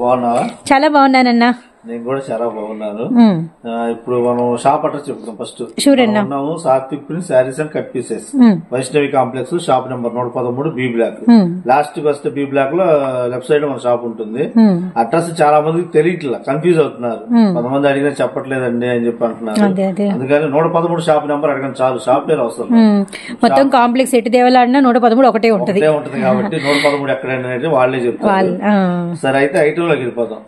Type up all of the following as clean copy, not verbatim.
బాగున్నావా? చాలా బాగున్నానన్నా. నేను కూడా చాలా బాగున్నాను. ఇప్పుడు మనం షాప్ అడ్రస్ చెప్తాం. ఫస్ట్ ఉన్నాము Satvik print sarees and cut pieces, Vaishnavi complex, shop number 113 B block. Last కి వస్తే బి బ్లాక్ లో లెఫ్ట్ సైడ్ మన షాప్ ఉంటుంది. అడ్రస్ చాలా మందికి తెలియట్లా, కన్ఫ్యూజ్ అవుతున్నారు. కొంతమంది అడిగినా చెప్పట్లేదండి అని చెప్పి అంటున్నారు. అందుకని 113 షాప్ నెంబర్ అడగండి చాలు, షాప్ పేరు అవసరం. మొత్తం కాంప్లెక్స్ ఎటు దేవాలన్నా 113 ఒకటే ఉంటుంది కాబట్టి 113 ఎక్కడైనా వాళ్ళే చెప్తారు. సరే అయితే ఐటమ్ లోకి వెళ్ళిపోతాం.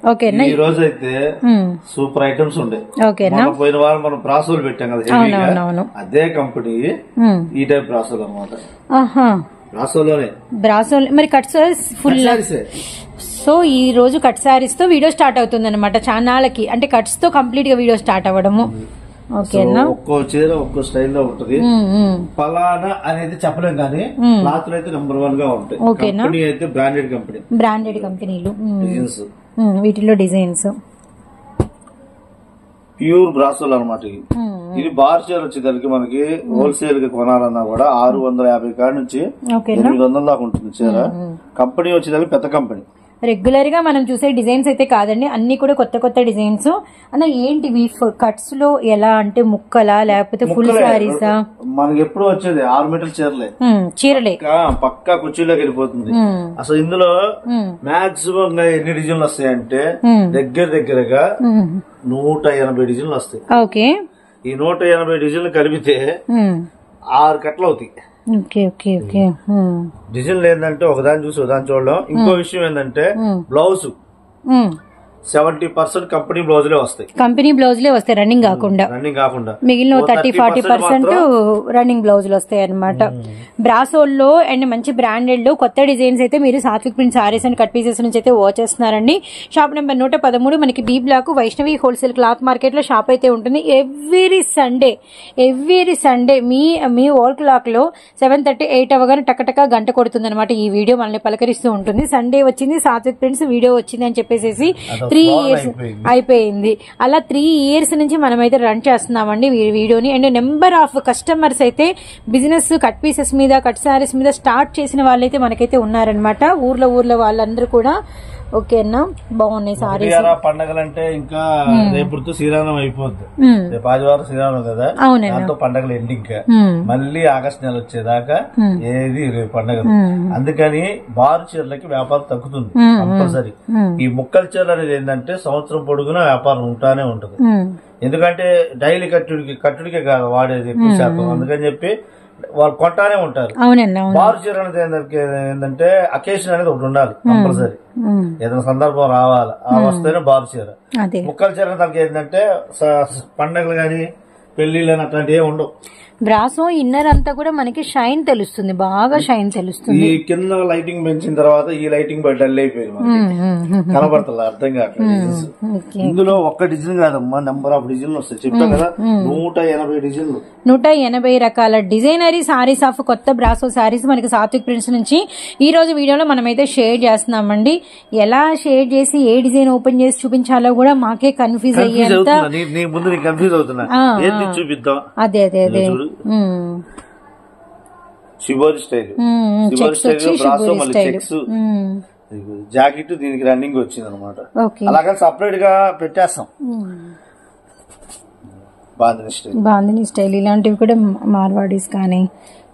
ఈ రోజు అయితే సూపర్ ఐటమ్స్ ఉండే. పోయిన వారం మనం బ్రాసోలు పెట్టాం కదా, అదే కంపెనీ ఈ టైప్ బ్రాసోలు అనమాట. బ్రాసోలు మరి కట్ సారీస్ ఫుల్. సో ఈ రోజు కట్ సారీస్ తో వీడియో స్టార్ట్ అవుతుంది అనమాట ఛానల్కి. అంటే కట్స్ తో కంప్లీట్ గా వీడియో స్టార్ట్ అవ్వడము. ఓకేనా, ఒక్కో చీర ఒక్కో స్టైల్లో ఉంటది. పలానా అనేది చెప్పలేం కానీ క్లాత్ అయితే నెంబర్ 1 గా ఉంటాయి. కంపెనీ అయితే బ్రాండెడ్ కంపెనీలు. వీటిలో డిజైన్స్ ప్యూర్ బ్రాసోల్ అనమాట. ఇది బార్ చీర వచ్చేదానికి మనకి హోల్సేల్ గా కొనాలన్నా కూడా 650 కాడ నుంచి 800 దాకా ఉంటుంది చీర. కంపెనీ వచ్చేదానికి పెద్ద కంపెనీ. రెగ్యులర్ గా మనం చూసే డిజైన్స్ అయితే కాదండి, అన్ని కూడా కొత్త కొత్త డిజైన్స్. అన్న ఏంటివి కట్స్ లో ఎలా అంటే ముక్కలా లేకపోతే ఫుల్ సారీసా? మనకి ఎప్పుడు వచ్చేది 6 మీటర్ల చీరలే పక్కా కుర్చీలోకి వెళ్ళిపోతుంది. అసలు ఇందులో మాక్సిమం ఎన్ని డిజైన్లు వస్తాయంటే దగ్గరగా 180 డిజైన్లు వస్తాయి. ఓకే, ఈ 180 డిజైన్లు కలిపితే 6 కట్టలు అవుతాయి. డిజైన్ ఏంటంటే ఒకదాని చూసి ఒకదాని చూడడం. ఇంకో విషయం ఏంటంటే బ్లౌజ్ 70% కంపెనీ బ్లౌజులే వస్తాయి. కంపెనీ బ్లౌజులే వస్తాయి రన్నింగ్ కాకుండా. మిగిలిన 30-40% రన్నింగ్ బ్లౌజులు వస్తాయి అనమాట. బ్రాసోల్లో అండ్ మంచి బ్రాండెడ్ లో కొత్త డిజైన్స్ అయితే మీరు Satvik print sarees and cut pieces నుంచి అయితే వచ్చేస్తున్నారండి. షాప్ నెంబర్ 113 మనకి B block Vaishnavi wholesale cloth market లో షాప్ అయితే ఉంటుంది. ఎవ్రీ సండే మీ ఓల్ క్లాక్ లో 7:30 8 అవగానే టకటక గంట కొడుతుంది అనమాట. ఈ వీడియో మనల్ని పలకరిస్తూ ఉంటుంది. సండే వచ్చింది సాత్విక్ ప్రింట్స్ వీడియో వచ్చింది అని చెప్పేసి 3 years అయిపోయింది. అలా 3 years నుంచి మనమైతే రన్ చేస్తున్నామండి వీడియోని. అండ్ నెంబర్ ఆఫ్ కస్టమర్స్ అయితే బిజినెస్ కట్ పీసెస్ మీద కట్ సారీస్ మీద స్టార్ట్ చేసిన వాళ్ళైతే మనకైతే ఉన్నారనమాట. ఊర్లో వాళ్ళందరూ కూడా. ఓకేనా, బాగున్నాయి సారీస్. పండగలంటే ఇంకా రేపు శ్రీరామం అయిపోద్ది. రేపు ఆదివారం శ్రీరామం కదా, దాంతో పండగలు ఎండింగ్. మళ్ళీ ఆగస్టు నెల వచ్చేదాకా ఏది రేపు పండగలు. అందుకని బారు చీరలకి వ్యాపారం తగ్గుతుంది కంపల్సరీ. ఈ ముక్కల చీరలు అనేది ఏంటంటే సంవత్సరం పొడుగునా వ్యాపారం ఉంటానే ఉంటది. ఎందుకంటే డైలీ కట్టుడికే కాదు వాడేది ఎక్కువ శాతం. అందుకని చెప్పి వాళ్ళు కొంటానే ఉంటారు. బారు చీర అనేది ఏంటంటే అకేషన్ అనేది ఒకటి ఉండాలి కంపల్సరీ. ఏదైనా సందర్భం రావాలి, వస్తేనే బారు చీర. ముక్కల చీర దానికి ఏంటంటే పండగలు గాని పెళ్లిళ్ళు అట్లాంటివి ఉండవు. బ్రాసో ఇన్నర్ అంతా కూడా మనకి షైన్ తెలుస్తుంది, బాగా షైన్ తెలుస్తుంది. ఈ కింద లైటింగ్ పెంచిన తర్వాత ఈ లైటింగ్ బయట డల్ అయిపోయింది, కనబడుతుంది, అర్థం కావట్లేదు. ఇందులో ఒక్క డిజైన్ కాదమ్మా, నెంబర్ ఆఫ్ డిజైన్లు వస్తాయి. చెప్తాం కదా 180 డిజైన్లు, 180 రకాల డిజైనరీ సారీస్ ఆఫ్ కొత్త బ్రాసో సారీస్ మనకి సాత్విక్ ప్రింట్స్ నుంచి ఈ రోజు వీడియోలో మనమైతే షేర్ చేస్తున్నామండి. ఎలా షేర్ చేసి ఏ డిజైన్ ఓపెన్ చేసి చూపించాలో కూడా మాకే కన్ఫ్యూజ్ అయ్యేంత. చూపిద్దాం. అదే షిబోరి స్టైల్, జాకెట్ దీనికి రన్నింగ్ వచ్చింది అనమాట. అలాగే సపరేట్ గా పెట్టేస్తాం. బాందిని స్టైల్ ఇలాంటివి కూడా మార్వాడీస్ కానీ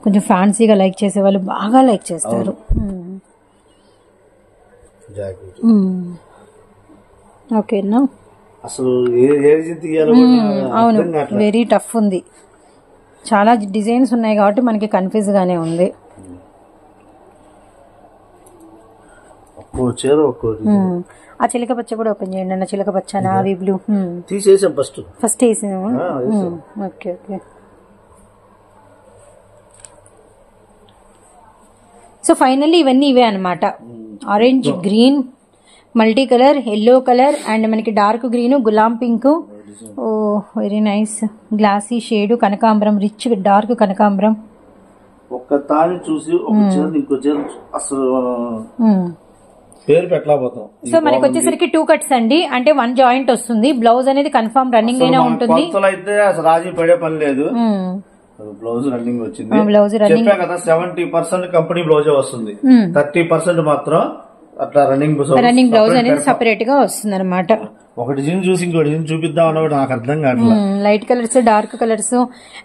కొంచెం ఫ్యాన్సీగా లైక్ చేసే వాళ్ళు బాగా లైక్ చేస్తారు. ఓకేనా, అసలు అవును, వెరీ టఫ్ ఉంది. చాలా డిజైన్స్ ఉన్నాయి కాబట్టి మనకి కన్ఫ్యూజ్ గానే ఉంది. ఆ చిలక పచ్చ కూడా ఓపెన్ చేయండి అన్న. చిలక పచ్చ నావీ బ్లూ తీసేసాం ఫస్ట్ వేసాము. ఓకే. సో ఫైనల్లీ ఇవన్నీ ఇవే అనమాట. Orange, green, multi colour, yellow colour and మనకి డార్క్ గ్రీన్, గులాం పింక్, ఓ వెరీ నైస్ గ్లాసీ షేడ్, కనకాంబరం, రిచ్ డార్క్ కనకాంబరం. ఒక్క తాని చూసి ఒక చీర ఇంకో చీర అసలు పేరు పెట్టలేకపోతాం. సో మనకి వచ్చేసరికి 2 cuts అండి, అంటే 1 జాయింట్ వస్తుంది. బ్లౌజ్ అనేది కన్ఫర్మ్ రన్నింగ్ అయినా ఉంటుంది. అయితే అసలు రాజీ పడే పని లేదు. బ్లౌజ్ రన్నింగ్ వచ్చింది. బ్లౌజ్ రన్నింగ్ చెప్పా కదా 70% కంపెనీ బ్లౌజే వస్తుంది, 30% మాత్రం అట్లా రన్నింగ్ బ్లౌజ్ అనేది సెపరేట్ గా వస్తుంది అనమాట. ఒక డిజైన్ చూసి ఇంకో డిజైన్ చూపిద్దాం అన్న నాకు అర్థం కావట్లేదు. Light colours, dark colours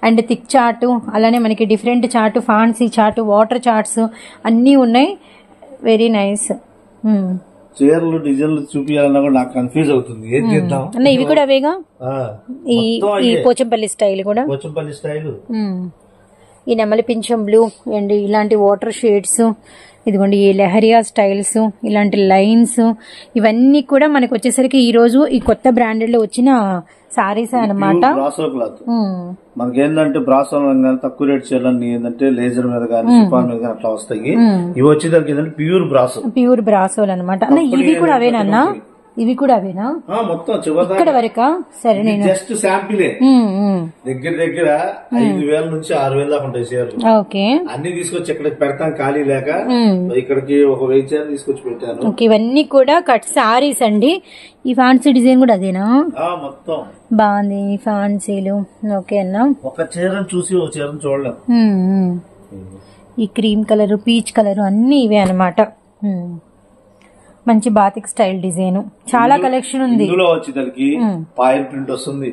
and thick chart, అలానే మనకి different chart, fancy chart, water charts అన్ని ఉన్నాయి. Very nice. చీరలు డిజైన్లు చూపించాలన్నా కూడా నాకు కన్ఫ్యూజ్ అవుతుంది. ఏం చేద్దాం అన్న? ఇవి కూడా అవేగా, ఈ పోచంపల్లి స్టైల్ కూడా. పోచంపల్లి స్టైల్, ఈ నెమలి పింఛం బ్లూ అండ్ ఇలాంటి వాటర్ షేడ్స్, ఇదిగోండి ఈ లెహరియా స్టైల్స్, ఇలాంటి లైన్స్, ఇవన్నీ కూడా మనకు వచ్చేసరికి ఈ రోజు ఈ కొత్త బ్రాండెడ్ లో వచ్చిన సారీస్ అనమాట. బ్రాసో క్లాత్ మనకి ఏంటంటే బ్రాసో తక్కువ రేట్ చేయాలని ఏంటంటే లేజర్ మీద కానీ షిఫాన్ మీద కానీ అట్లా వస్తాయి. ఇవి వచ్చేదానికి ఏంటంటే ప్యూర్ బ్రాసోలు అనమాట. ఇవి కూడా అవేనా? ఇవి కూడా అవేనా? మొత్తం ఇక్కడ వరకా? సరే, నేను జస్ట్ శాంపిలే. దగ్గర 5,000 నుంచి 6,000 దాకా ఉంటాయి చీరలు. ఓకే, అన్ని తీసుకొచ్చి ఇక్కడికి పెడతాం ఖాళీ లేక, ఇక్కడికి ఒక 1000 చీరలు తీసుకొచ్చి పెట్టాను. ఇవన్నీ కూడా కట్ సారీస్ అండి. ఈ ఫ్యాన్సీ డిజైన్ కూడా అదేనా? మొత్తం బాగుంది ఫ్యాన్సీలు. ఓకే అన్న, ఒక చీరను చూసి ఒక చీరను చూడలేం. ఈ క్రీమ్ కలర్, పీచ్ కలర్ అన్ని ఇవే అనమాట. మంచి బాతిక్ స్టైల్ డిజైన్, చాలా కలెక్షన్ ఉంది. ఇందులో వచ్చేసరికి పాయిల్ ప్రింట్ వస్తుంది,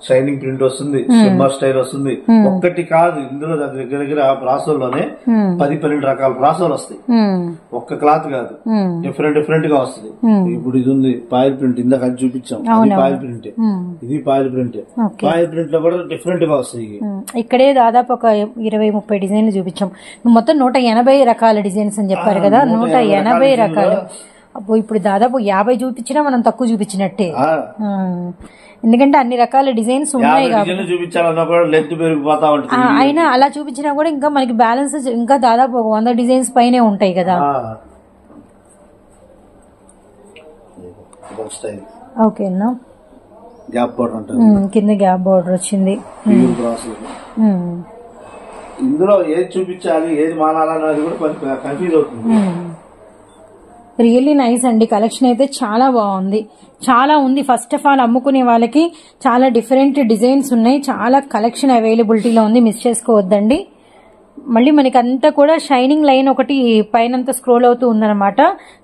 షైనింగ్ ప్రింట్ వస్తుంది, సిమ్మర్ స్టైల్ వస్తుంది. ఒక్కటి కాదు, ఇందులో దగ్గర బ్రాసోల్లోనే 10-12 రకాల బ్రాసోలు వస్తాయి. ఒక్క క్లాత్ కాదు, డిఫరెంట్ గా వస్తుంది. ఇప్పుడు ఇది ఉంది పాయిల్ ప్రింట్, ఇందాక అది చూపించాం, పాయిల్ ప్రింట్. ఇది పాయిల్ ప్రింట్. పాయిల్ ప్రింట్ లో కూడా డిఫరెంట్ గా వస్తాయి. ఇక్కడే దాదాపు ఒక 20-30 డిజైన్లు చూపించాం. మొత్తం 180 రకాల డిజైన్స్ అని చెప్పారు కదా. 180 రకాలు. అబ్బో, ఇప్పుడు దాదాపు 50 చూపించినా మనం తక్కువ చూపించినట్టే. ఎందుకంటే అన్ని రకాల డిజైన్స్ ఉన్నాయి అయినా అలా చూపించినా కూడా ఇంకా మనకి బ్యాలెన్స్ ఇంకా దాదాపు 100 డిజైన్స్ పైనే ఉంటాయి కదా. ఓకేనా, కింద గ్యాప్ బోర్డర్ వచ్చింది. ఇందులో ఏది చూపించాలి ఏది మానాలన్నది కూడా కన్ఫ్యూజ్ అవుతుంది. రియల్లీ నైస్ అండి. కలెక్షన్ అయితే చాలా బాగుంది, చాలా ఉంది. ఫస్ట్ ఆఫ్ ఆల్ అమ్ముకునే వాళ్ళకి చాలా డిఫరెంట్ డిజైన్స్ ఉన్నాయి, చాలా కలెక్షన్ అవైలబిలిటీలో ఉంది. మిస్ చేసుకోవద్దండి. మళ్ళీ మనకి అంతా కూడా షైనింగ్ లైన్ ఒకటి పైనంతా స్క్రోల్ అవుతూ ఉందన్నమాట.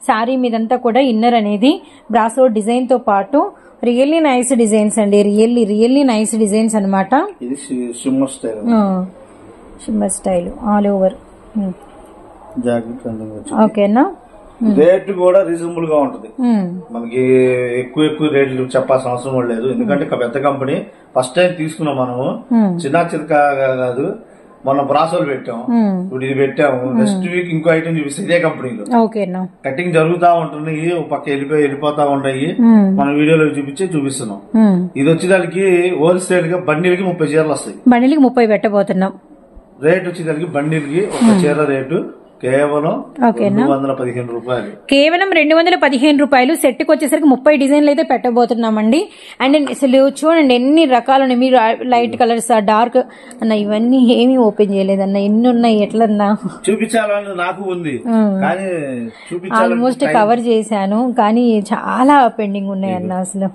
శారీ మీదంతా కూడా ఇన్నర్ అనేది బ్రాసో డిజైన్ తో పాటు రియల్లీ నైస్ డిజైన్స్ అండి. రియల్లీ నైస్ డిజైన్స్ అనమాట. Shimmer style all over. ఓకేనా, రేట్ కూడా రీజనబుల్ గా ఉంటది. మనకి ఎక్కువ రేట్లు చెప్పాల్సిన అవసరం కూడా లేదు. ఎందుకంటే పెద్ద కంపెనీ ఫస్ట్ టైం తీసుకున్నాం మనము. చిన్న కాదు, మనం బ్రాసోలు పెట్టాం, ఇప్పుడు ఇది పెట్టాము. నెక్స్ట్ వీక్ ఇంకో ఐటమ్ చూపిస్తే ఇదే కంపెనీలో కటింగ్ జరుగుతా ఉంటుంది, ఒక పక్క వెళ్ళిపోతా ఉంటాయి. మనం వీడియోలో చూపిస్తున్నాం. ఇది వచ్చేదానికి హోల్సేల్ గా బండిల్కి 30 చీరలు వస్తాయి. బండిల్కి 30 పెట్టబోతున్నాం. రేట్ వచ్చేదానికి బండిల్కి ఒక చీర రేటు కేవలం 215 రూపాయలు. కేవలం 215 రూపాయలు. సెట్ కి వచ్చేసరికి 30 డిజైన్లు అయితే పెట్టబోతున్నామండి. అండ్ అసలు చూడండి ఎన్ని రకాలు ఉన్నాయి. మీరు లైట్ కలర్స్, డార్క్ అన్న, ఇవన్నీ ఏమీ ఓపెన్ చేయలేదన్న. ఎన్ని ఉన్నాయి, ఎట్లన్నా చూపించాలని నాకు ఉంది, కానీ ఆల్మోస్ట్ కవర్ చేశాను, కానీ చాలా పెండింగ్ ఉన్నాయి అన్న అసలు.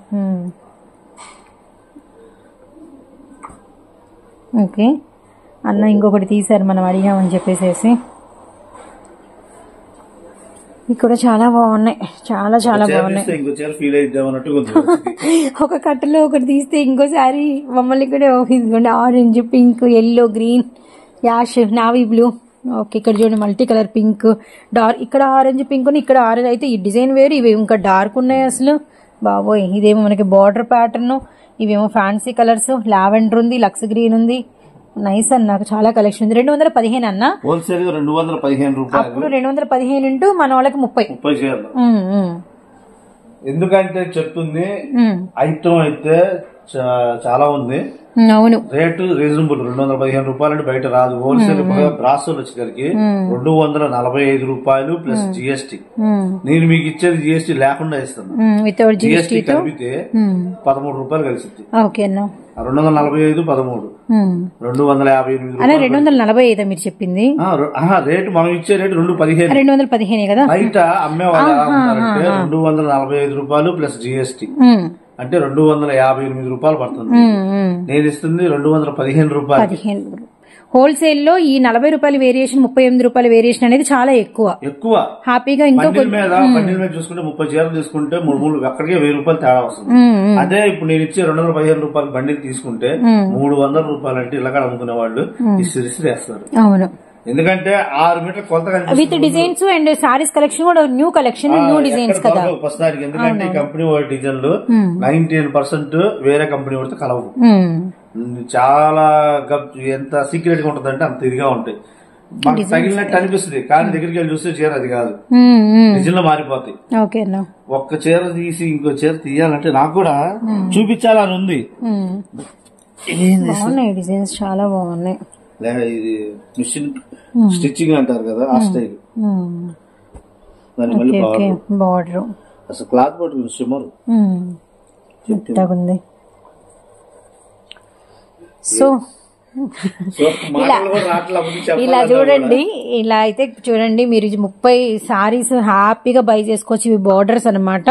ఓకే అన్న, ఇంకొకటి తీసారు మనం అడిగామని చెప్పేసి. ఇవి కూడా చాలా బాగున్నాయి, చాలా బాగున్నాయి. ఒక కట్టలో ఒకటి తీస్తే ఇంకోసారి మమ్మల్ని కూడా ఇదిగోండి orange, pink, yellow, green, ash, navy blue. Okay, ఇక్కడ చూడండి మల్టీ కలర్ పింక్, డార్క్. ఇక్కడ ఆరెంజ్ పింక్, ఇక్కడ ఆరెంజ్. అయితే ఈ డిజైన్ వేరు, ఇవి ఇంకా డార్క్ ఉన్నాయి అసలు. బాబోయ్, ఇదేమో మనకి బార్డర్ ప్యాటర్న్, ఇవేమో ఫ్యాన్సీ కలర్స్. లావెండర్ ఉంది, లక్స్ గ్రీన్ ఉంది. నైస్ అన్న, నాకు చాలా కలెక్షన్ ఉంది. 215 అన్న, హోల్సేల్ 215 రూపాయలు. అప్పుడు 215 ఇంటూ మన వాళ్ళకి 30 చీరలు. ఎందుకంటే చెప్తుంది ఐటమ్ అయితే చాలా ఉంది. అవును, రేటు రీజనబుల్. 215 రూపాయలు అంటే బయట రాదు. హోల్సేల్ బ్రాసోలు వచ్చేసరికి 245 రూపాయలు ప్లస్ జిఎస్టీ. నేను మీకు ఇచ్చేది జిఎస్టీ లేకుండా ఇస్తాను. వితౌట్ జిఎస్టీ కలిపితే 13 రూపాయలు కలిసింది. 245 13 248 మీరు చెప్పింది రేటు. మనం ఇచ్చే రేటు 215 కదా. బయట అమ్మేవాళ్ళు 245 రూపాయలు ప్లస్ జిఎస్టీ అంటే 258 రూపాయలు పడుతుంది. నేను ఇస్తుంది 215 రూపాయలు. హోల్సేల్ లో ఈ 40 రూపాయల వేరియేషన్ 38 రూపాయల వేరియేషన్ అనేది చాలా ఎక్కువ హ్యాపీగా ఇంకో బండిల్ మీద చూసుకుంటే 30 చీరలు తీసుకుంటే 3 అక్కడికే 1000 రూపాయలు తేడా వస్తుంది. అదే ఇప్పుడు నేను ఇచ్చే 215 రూపాయల బండిల్ తీసుకుంటే 300 రూపాయలు అంటే ఇలాగా అమ్ముకునే వాళ్ళు ఇసిరేస్తారు. అవును, ఎందుకంటే 6 మీటర్ల కొలత with designs and saris collection కూడా న్యూ కలెక్షన్ న్యూ డిజైన్స్ కదా ప్రస్తుతానికి. ఎందుకంటే కంపెనీ వాడి డిజైన్లు 99% వేరే కంపెనీ వాడితో కలవు. చాలా ఎంత సీక్రెట్ గా ఉంటదంటే అంత ఇదిగా ఉంటాయి. మనకు తగిలినట్టు అనిపిస్తుంది కానీ దగ్గరికి వెళ్ళి చూస్తే చీర అది కాదు, డిజైన్లు మారిపోతాయి. ఒక్క చీర తీసి ఇంకో చీర తీయాలంటే నాకు కూడా చూపించాలని ఉంది. డిజైన్స్ చాలా బాగున్నాయి. ఇది మిషన్ స్టిచ్చింగ్ అంటారు కదా ఆ స్టైల్. దాని మళ్ళీ బార్డర్ అసలు క్లాత్ పట్టుకుని సిమ్మరు ఉంది. సో ఇలా చూడండి, ఇలా అయితే చూడండి మీరు 30 సారీస్ హ్యాపీగా బై చేసుకోవచ్చు. ఇవి బార్డర్స్ అనమాట.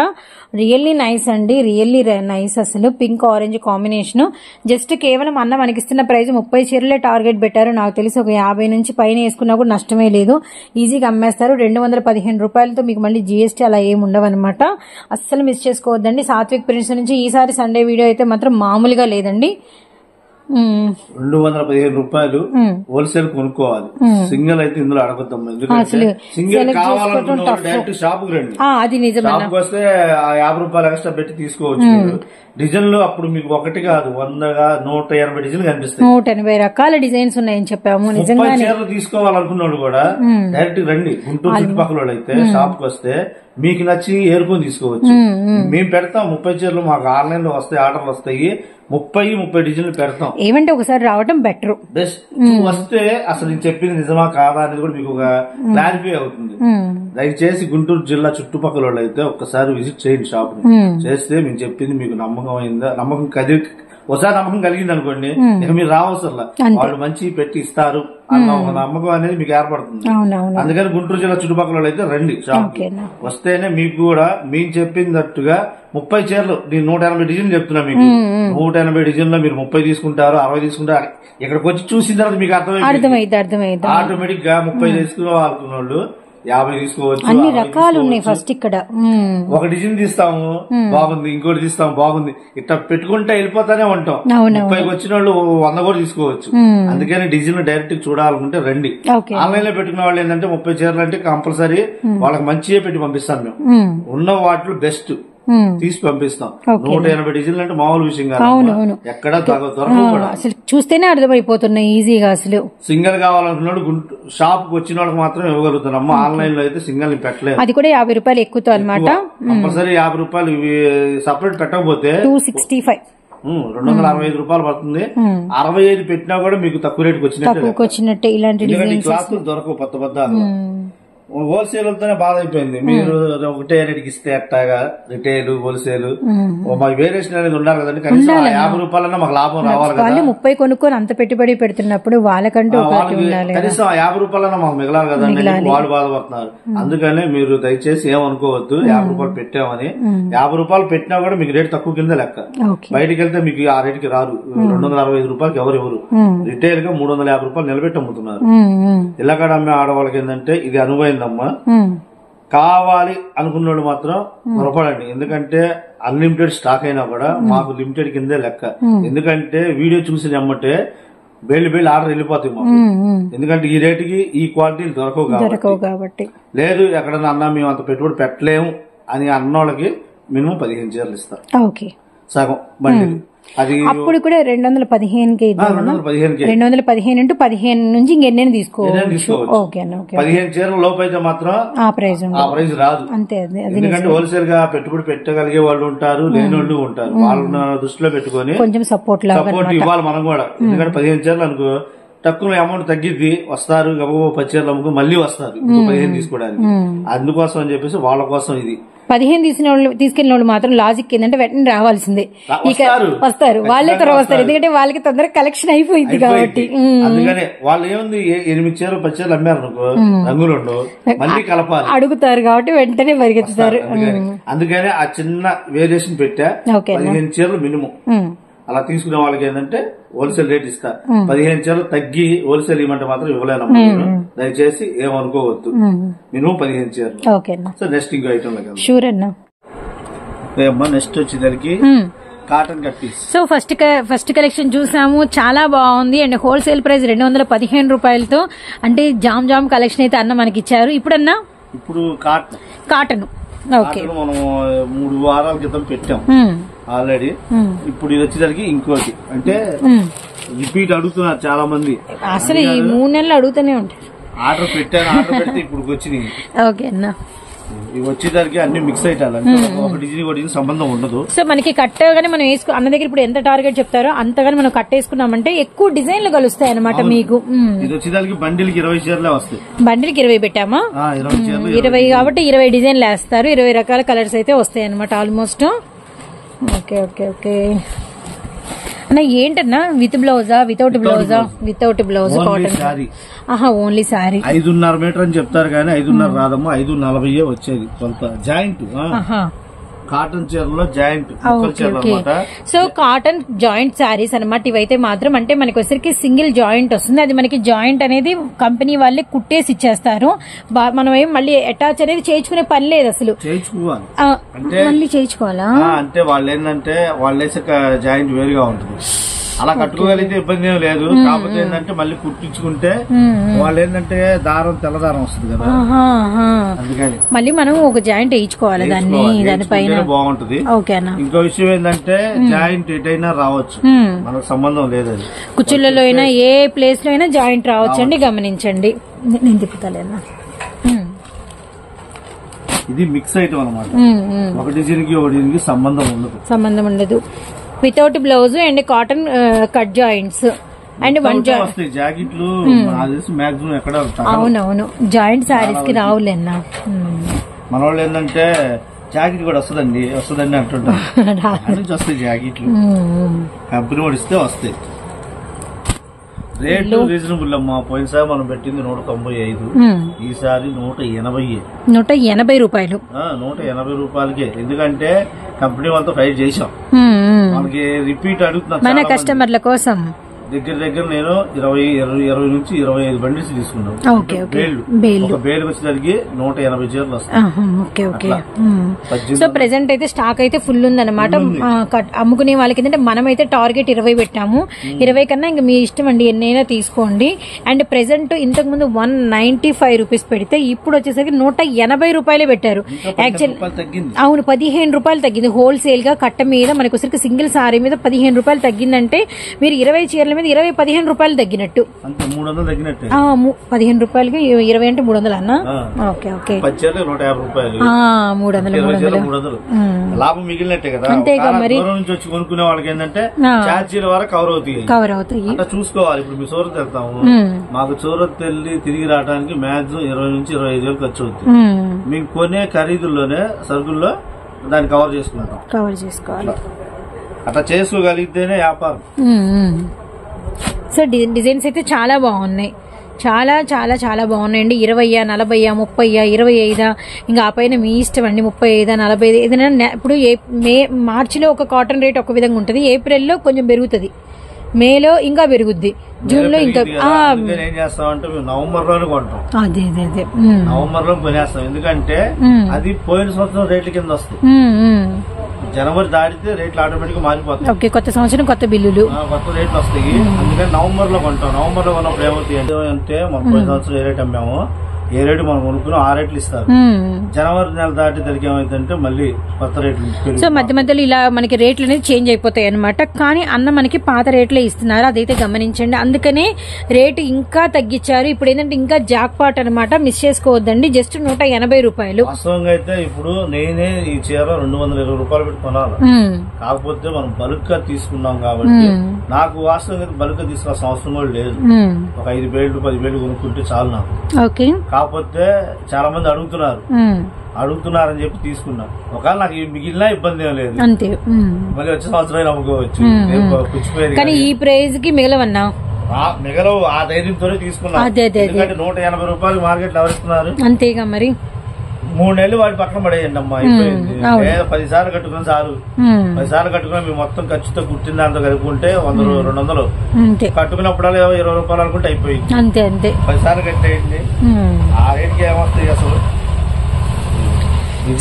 రియల్లీ నైస్ అండి, రియల్లీ నైస్. అసలు పింక్ ఆరెంజ్ కాంబినేషన్. జస్ట్ కేవలం అన్న మనకి ఇస్తున్న ప్రైస్ 30 చీరలే టార్గెట్ పెట్టారు. నాకు తెలిసి ఒక 50 నుంచి పైన వేసుకున్నా కూడా నష్టమే లేదు, ఈజీగా అమ్మేస్తారు. 215 రూపాయలతో మీకు మళ్ళీ జీఎస్టీ అలా ఏమి ఉండవు అనమాట. అస్సలు మిస్ చేసుకోవద్దండి. సాత్విక్ ప్రింట్స్ నుంచి ఈసారి సండే వీడియో అయితే మాత్రం మామూలుగా లేదండి. 215 రూపాయలు హోల్సేల్ కొనుక్కోవాలి. సింగిల్ అయితే ఇందులో అడగొద్దాం. ఎందుకంటే సింగిల్ కావాలనుకున్న డైరెక్ట్ షాప్ కి రండి. అది నిజం. షాప్ వస్తే 50 రూపాయలు ఎక్స్ట్రా పెట్టి తీసుకోవచ్చు. డిజైన్లు అప్పుడు మీకు ఒకటి కాదు 100గా 180 డిజైన్లు కనిపిస్తాయి. 180 రకాల డిజైన్స్ ఉన్నాయని చెప్పాము. నిజంగా చీరలు తీసుకోవాలనుకున్న వాళ్ళు కూడా డైరెక్ట్ రండి. గుంటూరు చుట్టుపక్కల వాళ్ళు అయితే షాప్ కి వస్తే మీకు నచ్చి ఏరుకొని తీసుకోవచ్చు. మేము పెడతాం 30 చీరలు, మాకు ఆన్లైన్ లో వస్తాయి, ఆర్డర్లు వస్తాయి. 30 డిజైన్లు పెడతాం. ఏమంటే ఒకసారి రావడం బెటర్. బెస్ట్ వస్తే అసలు నేను చెప్పింది నిజమా కాదా అనేది కూడా మీకు ఒక క్లారిఫై అవుతుంది. దయచేసి గుంటూరు జిల్లా చుట్టుపక్కల వాళ్ళు అయితే ఒక్కసారి విజిట్ చేయండి షాప్ ని. చేస్తే మేము చెప్పింది మీకు నమ్మకం అయిందా, నమ్మకం ఒకసారి నమ్మకం కలిగింది అనుకోండి, ఇక మీరు రావసర్లా. వాళ్ళు మంచి పెట్టి ఇస్తారు అన్న ఒక నమ్మకం అనేది మీకు ఏర్పడుతుంది. అందుకని గుంటూరు జిల్లా చుట్టుపక్కల వాళ్ళు అయితే రండి షాప్ వస్తేనే మీకు కూడా మేము చెప్పినట్టుగా 30 చీరలు నేను 180 డిజైన్లు చెప్తున్నా. మీకు 180 డిజైన్లో మీరు 30 తీసుకుంటారు, 60 తీసుకుంటారు. ఇక్కడికి వచ్చి చూసిన తర్వాత మీకు అర్థమైంది. ఆటోమేటిక్ గా 30 తీసుకోవాలనుకున్న వాళ్ళు 50 తీసుకోవచ్చు. అన్ని రకాలు ఉన్నాయి. ఫస్ట్ ఇక్కడ ఒక డిజైన్ తీస్తాము బాగుంది, ఇంకోటి తీస్తాము బాగుంది, ఇట్లా పెట్టుకుంటే వెళ్ళిపోతానే ఉంటాం. 30కి వచ్చిన వాళ్ళు 100 కూడా తీసుకోవచ్చు. అందుకని డిజైన్ డైరెక్ట్ చూడాలనుకుంటే రండి. ఆన్లైన్ లో పెట్టుకున్న వాళ్ళు ఏంటంటే 30 చీరలు అంటే కంపల్సరీ వాళ్ళకి మంచిగా పెట్టి పంపిస్తాం. మేము ఉన్న వాటిలో బెస్ట్ తీసి పంపిస్తాం. 180 డిజైన్లు అంటే మామూలు విషయం కాదు. ఎక్కడ దొరకవు కూడా. అసలు చూస్తేనే అర్థమైపోతున్నాయి ఈజీగా. అసలు సింగిల్ కావాలనుకున్నాడు షాప్ కి వచ్చిన వాళ్ళకి మాత్రం ఇవ్వగలుగుతున్నాం. ఆన్లైన్ లో అయితే సింగిల్ ని పెట్టలేదు. అది కూడా 50 రూపాయలు ఎక్కువ అనమాట. కంపల్సరీ 50 రూపాయలు సపరేట్ పెట్టకపోతే 265 265 రూపాయలు పడుతుంది. 65 పెట్టినా కూడా మీకు తక్కువ రేటుకి వచ్చినట్టే. ఇలాంటి క్లాసులు దొరకవు పెద్ద హోల్సేల్ తోనే బాధ అయిపోయింది. మీరు ఒకటే రేటుకి ఇస్తే అట్టాగా రిటైల్ హోల్సేల్ మాకు వేరియేషన్ అనేది ఉండాలి కదండి. కనీసం 50 రూపాయలన్నా మాకు లాభం రావాలి కదా. 30 కొనుక్కొని అంత పెట్టుబడి పెడుతున్నప్పుడు వాళ్ళకంటూ కనీసం 50 రూపాయలన్నా మాకు మిగలాలి కదండి. వాళ్ళు బాధపడుతున్నారు. అందుకనే మీరు దయచేసి ఏమనుకోవద్దు 50 రూపాయలు పెట్టామని. 50 రూపాయలు పెట్టినా కూడా మీకు రేటు తక్కువ కింద లెక్క. బయటకు వెళ్తే మీకు ఆ రేటుకి రారు. 265 రూపాయలకి ఎవరు రిటైల్ గా 350 రూపాయలు నిలబెట్టి అమ్ముతున్నారు. ఇలాగ అమ్మే ఆడవాళ్ళకి ఏంటంటే ఇది అనుభవం కావాలి అనుకున్న మాత్రం పొరపడండి. ఎందుకంటే అన్లిమిటెడ్ స్టాక్ అయినా కూడా మాకు లిమిటెడ్ కిందే లెక్క. ఎందుకంటే వీడియో చూసి నమ్మంటే బేళ్ళు ఆర్డర్ వెళ్ళిపోతాయి మాకు. ఎందుకంటే ఈ రేటుకి ఈ క్వాలిటీలు దొరకవు కాబట్టి. లేదు ఎక్కడన్నా అన్నా మేము అంత పెట్టుబడి పెట్టలేము అని అన్నోళ్ళకి మినిమం 15 చీరలు ఇస్తాం. సగం బండి. అది అప్పుడు కూడా 215కి 215 into 15 నుంచి ఇంకెన్నైనా తీసుకోవచ్చు. 15 చీరల లోపు అయితే మాత్రం ఆ ప్రైజ్ రాదు. అంతే. ఎందుకంటే హోల్సేల్ గా పెట్టుబడి పెట్టగలిగే వాళ్ళు ఉంటారు, లేని వాళ్ళు ఉంటారు. వాళ్ళని దృష్టిలో పెట్టుకుని కొంచెం సపోర్ట్ ఇవ్వాలి మనం కూడా. ఎందుకంటే 15 చీరలు అనుకో తక్కువ అమౌంట్ తగ్గిద్ది, వస్తారు గబగబా 10 చీరలు అమ్ముకు మళ్ళీ వస్తారు 15 తీసుకోవడానికి. అందుకోసం అని చెప్పేసి వాళ్ళ కోసం ఇది 15 తీసుకెళ్లిన వాళ్ళు మాత్రం లాజిక్ ఏంటంటే వెంటనే రావాల్సిందే. ఇక వస్తారు, వాళ్ళే త్వరగా వస్తారు. ఎందుకంటే వాళ్ళకి తొందరగా కలెక్షన్ అయిపోయింది కాబట్టి. అందుకనే వాళ్ళు ఏముంది 8 చీరలు 10 చీరలు అమ్మారు అనుకో రంగులు మళ్ళీ కలపాలి అడుగుతారు కాబట్టి వెంటనే పరిగెత్తుతారు. అందుకనే ఆ చిన్న వేరియేషన్ పెట్టా 15 చీరలు మినిమం. అలా తీసుకునే వాళ్ళకి ఏంటంటే హోల్సేల్ రేట్ ఇస్తా. 15 చీరలు తగ్గి హోల్సేల్ ఇవ్వమంటే మాత్రం ఇవ్వలేనమ్మా. దయచేసి ఏమనుకోవద్దు. మినిమం 15 చీరలు. సో నెక్స్ట్ ఇంకో ఐటమ్ నెక్స్ట్ వచ్చేసరికి cotton cut piece. So first collection చూసాము, చాలా బాగుంది. అండ్ హోల్సేల్ ప్రైస్ 215 రూపాయలతో అంటే జామ్ కలెక్షన్ అయితే అన్న మనకి ఇచ్చారు. ఇప్పుడు కాటన్ ఓకే మనం 3 వారాల క్రితం పెట్టాం ఆల్రెడీ. ఇప్పుడు ఇది వచ్చేసరికి ఇంకోటి అంటే రిపీట్ అడుగుతున్నారు చాలా మంది. అసలు ఈ 3 నెలలు అడుగుతూనే ఉంటారు. ఆర్డర్ పెడితే ఇప్పుడు వచ్చినాయి. ఓకే అన్న, ఇవి వచ్చేసరికి అన్ని మిక్స్ అయితారు. ఒక డిజైన్ సంబంధం ఉండదు. సో మనకి కట్టగానే మనం అన్న దగ్గర ఇప్పుడు ఎంత టార్గెట్ చెప్తారో అంతగానే మనం కట్టేసుకున్నామంటే ఎక్కువ డిజైన్లు కలుస్తాయి అనమాట మీకు. ఇది వచ్చేసరికి బండిల్కి 20 చీరలే వస్తాయి. బండిల్కి 20 పెట్టామా? 20 కాబట్టి 20 డిజైన్లు వేస్తారు. 20 రకాల కలర్స్ అయితే వస్తాయి అనమాట ఆల్మోస్ట్. ఓకే ఓకే ఓకే అన్న, ఏంటన్నా విత్ బ్లౌజా వితౌట్ బ్లౌజా? Without blouse cotton. Only sari. 5.5 metre అని చెప్తారు కానీ 5.5 రాదమ్మా, 5.40 వచ్చేది. కొంత జాయింట్ కాటన్ చీరలో joint. So cotton joint saris అనమాట ఇవైతే మాత్రం. అంటే మనకి వచ్చరికి సింగిల్ జాయింట్ వస్తుంది. అది మనకి జాయింట్ అనేది కంపెనీ వాళ్ళే కుట్టేసి ఇచ్చేస్తారు. మనం ఏం మళ్ళీ అటాచ్ అనేది చేయించుకునే పని లేదు అసలు. మళ్ళీ చేయించుకోవాలా అంటే వాళ్ళు ఏంటంటే వాళ్ళు వేసే జాయింట్ వేరుగా ఉంటుంది. అలా కట్టుకోగలిగితే ఇబ్బంది ఏం లేదు. కాకపోతే ఏంటంటే మళ్ళీ కుట్టించుకుంటే వాళ్ళు ఏంటంటే తెల్లదారం వస్తుంది కదా, అందుకని మళ్ళీ మనం ఒక జాయింట్ వేయించుకోవాలి దానిపైన. బాగుంటది. ఇంకో విషయం ఏంటంటే జాయింట్ ఎటైనా రావచ్చు, మనకు సంబంధం లేదు. అది కుర్చీలలో అయినా ఏ ప్లేస్ లో అయినా జాయింట్ రావచ్చు అండి, గమనించండి. నేను తిప్పుతాలేనా. ఇది మిక్స్ ఐటమ్ అనమాట. ఒక డిజైన్ కి సంబంధం ఉండదు. Without blouse and cotton cut joints and జాకెట్లు. అవునవును, జాయింట్ సారీస్ కి రావులేనా. మన వాళ్ళు ఏంటంటే జాకెట్ కూడా వస్తుందండి అంటుంటారు. వస్తాయి జాకెట్లు, కంపెనీ కూడా ఇస్తే వస్తాయి. రేటు రీజనబుల్ అమ్మా. పోయినసారి మనం పెట్టింది 195, ఈసారి 180 రూపాయలు. 180 రూపాయలకే. ఎందుకంటే కంపెనీ వాళ్ళతో ఫైట్ చేసాం. మనకి రిపీట్ అడుగుతున్నా మన కస్టమర్ల కోసం. దగ్గర నేను 20 నుంచి 25 బండిల్స్ తీసుకున్నాను. ఒక బేల్ వచ్చేసరికి 180 చీరలు వస్తాయి. సో ప్రెసెంట్ అయితే స్టాక్ అయితే ఫుల్ ఉందన్నమాట. అమ్ముకునే వాళ్ళకి ఏంటంటే మనమైతే టార్గెట్ 20 పెట్టాము. 20 కన్నా ఇంకా మీ ఇష్టం అండి, ఎన్నైనా తీసుకోండి. అండ్ ప్రెసెంట్ ఇంతకు ముందు 195 రూపీస్ పెడితే ఇప్పుడు వచ్చేసరికి 180 రూపాయలే పెట్టారు. యాక్చువల్ అవును, 15 రూపాయలు తగ్గింది. హోల్సేల్ గా కట్ట మీద మనకు వచ్చరికి సింగిల్ సారీ మీద 15 రూపాయలు తగ్గిందంటే మీరు 20 చీరల మీద 15 రూపాయలు తగ్గినట్టు. 15 రూపాయలకి 20 అంటే 300 అన్న. ఓకే ఓకే, 300 లాభం మిగిలినట్టే కదా. అంతేగా మరి. నుంచి వచ్చి కొనుక్కునే వాళ్ళకి ఏంటంటే ఛార్జీల వరకు కవర్ అవుతాయి. అట్లా చూసుకోవాలి. ఇప్పుడు మీ సూరత్ వెళ్తాము, మాకు సూరత్ వెళ్ళి తిరిగి రావడానికి మ్యాక్సిమం 20 నుంచి 25 వేలు ఖర్చు అవుతుంది. మేము కొనే ఖరీదుల్లోనే సరుకుల్లో దాన్ని కవర్ చేసుకోవాలి. అట్లా చేసుకోగలిగితేనే వ్యాపారం. సో డిజైన్స్ అయితే చాలా బాగున్నాయి, చాలా చాలా చాలా బాగున్నాయండి. 20, 40, 30, 25 ఇంకా ఆ పైన మీ ఇష్టం అండి. 35, 45 ఏదైనా. ఇప్పుడు మార్చిలో ఒక కాటన్ రేట్ ఒక విధంగా ఉంటుంది, ఏప్రిల్లో కొంచెం పెరుగుతుంది, మేలో ఇంకా పెరుగుద్ది, జూన్ లో ఇంకా. ఏం చేస్తామంటే నవంబర్ లోనే కొంటాం. నవంబర్ లో కొనేస్తాం. ఎందుకంటే అది పోయిన సంవత్సరం రేట్ల కింద వస్తుంది. జనవరి దాటితే రేట్లు ఆటోమేటిక్ మారిపోతాయి. ఓకే, కొత్త సంవత్సరం కొత్త బిల్లులు, కొత్త రేట్లు వస్తాయి. అందుకని నవంబర్ లో కొంటాం. నవంబర్ లో కొన్నప్పుడు ఏమవుతాయి అంటే మనం పోయిన సంవత్సరం ఏ రేట్ అమ్మామో ఏ రేటు మనం కొనుక్కున్నాం ఆ రేట్లు ఇస్తారు. జనవరి నెల దాటి దానికి ఏమైందంటే మళ్ళీ కొత్త రేట్లు. సో మధ్య మధ్యలో ఇలా మనకి రేట్లు అనేది చేంజ్ అయిపోతాయి అనమాట. కానీ అన్న మనకి పాత రేట్లే ఇస్తున్నారు, అదైతే గమనించండి. అందుకనే రేటు ఇంకా తగ్గించారు. ఇప్పుడు ఏంటంటే ఇంకా జాక్ పాట్ అనమాట, మిస్ చేసుకోవద్దండి. జస్ట్ 180 రూపాయలు. వాస్తవంగా అయితే ఇప్పుడు నేనే ఈ చీర 220 రూపాయలు పెట్టి కొనాలి. కాకపోతే మనం బల్క్ గా తీసుకున్నాం కాబట్టి నాకు వాస్తవంగా బల్క్ గా తీసుకోవాల్సిన అవసరం కూడా లేదు. ఒక 5 బేళ్లు 10 బేళ్లు కొనుక్కుంటే చాలు నాకు. ఓకే, కాకపోతే చాలా మంది అడుగుతున్నారని చెప్పి తీసుకున్నా. ఒకవేళ నాకు మిగిలినా ఇబ్బంది ఏం లేదు, అంతే. మళ్ళీ వచ్చే సంవత్సరం అమ్ముకోవచ్చు. కానీ ఈ ప్రైజ్ కి మిగలవన్నా మిగలవు. ఆ ధైర్యంతోనే తీసుకున్నా. ఎందుకంటే 180 రూపాయలు మార్కెట్ లో ఎవరిస్తున్నారు, అంతేగా మరి. 3 నెలలు వాడి పక్కన పడేయండి అమ్మా, అయిపోయింది. 10 సార్లు కట్టుకుని చాలు. 10 సార్లు కట్టుకుని మీ మొత్తం ఖర్చుతో కుట్టిన దాంతో కలుపుకుంటే 100-200 కట్టుకున్నప్పుడల్లా 20 రూపాయలు అనుకుంటే అయిపోయింది. అంతే అంతే. 10 సార్లు కట్టేయండి, ఆ రేట్కి ఏమొస్తాయి అసలు.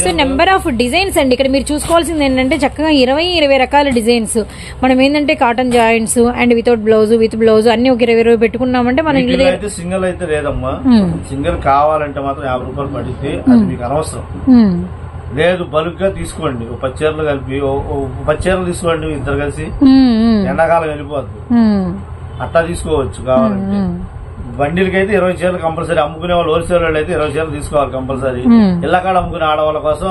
సో నెంబర్ ఆఫ్ డిజైన్స్ అండి. ఇక్కడ మీరు చూసుకోవాల్సింది ఏంటంటే చక్కగా 20 రకాల డిజైన్స్. మనం ఏంటంటే cotton joints and without blouse, with blouse అన్ని ఒక 20 పెట్టుకున్నామంటే మన ఇంట్లో అయితే సింగిల్ అయితే లేదమ్మా. సింగిల్ కావాలంటే మాత్రం 50 రూపాయలు పడితే అది మీకు అనవసరం. లేదు బల్క్ గా తీసుకోండి, 10 చీరలు కలిపి 10 చీరలు తీసుకోండి, ఇద్దరు కలిసి ఎండాకాలం వెళ్ళిపోద్ది. అట్లా తీసుకోవచ్చు కావాలంటే. బండిలకి అయితే 20 చీరలు కంపల్సరీ. అమ్ముకునే వాళ్ళు హోల్సేల్ వాళ్ళు అయితే 20 చీరలు తీసుకోవాలి కంపల్సరీ. ఇళ్ళకాడ అమ్ముకునే ఆడవాళ్ళ కోసం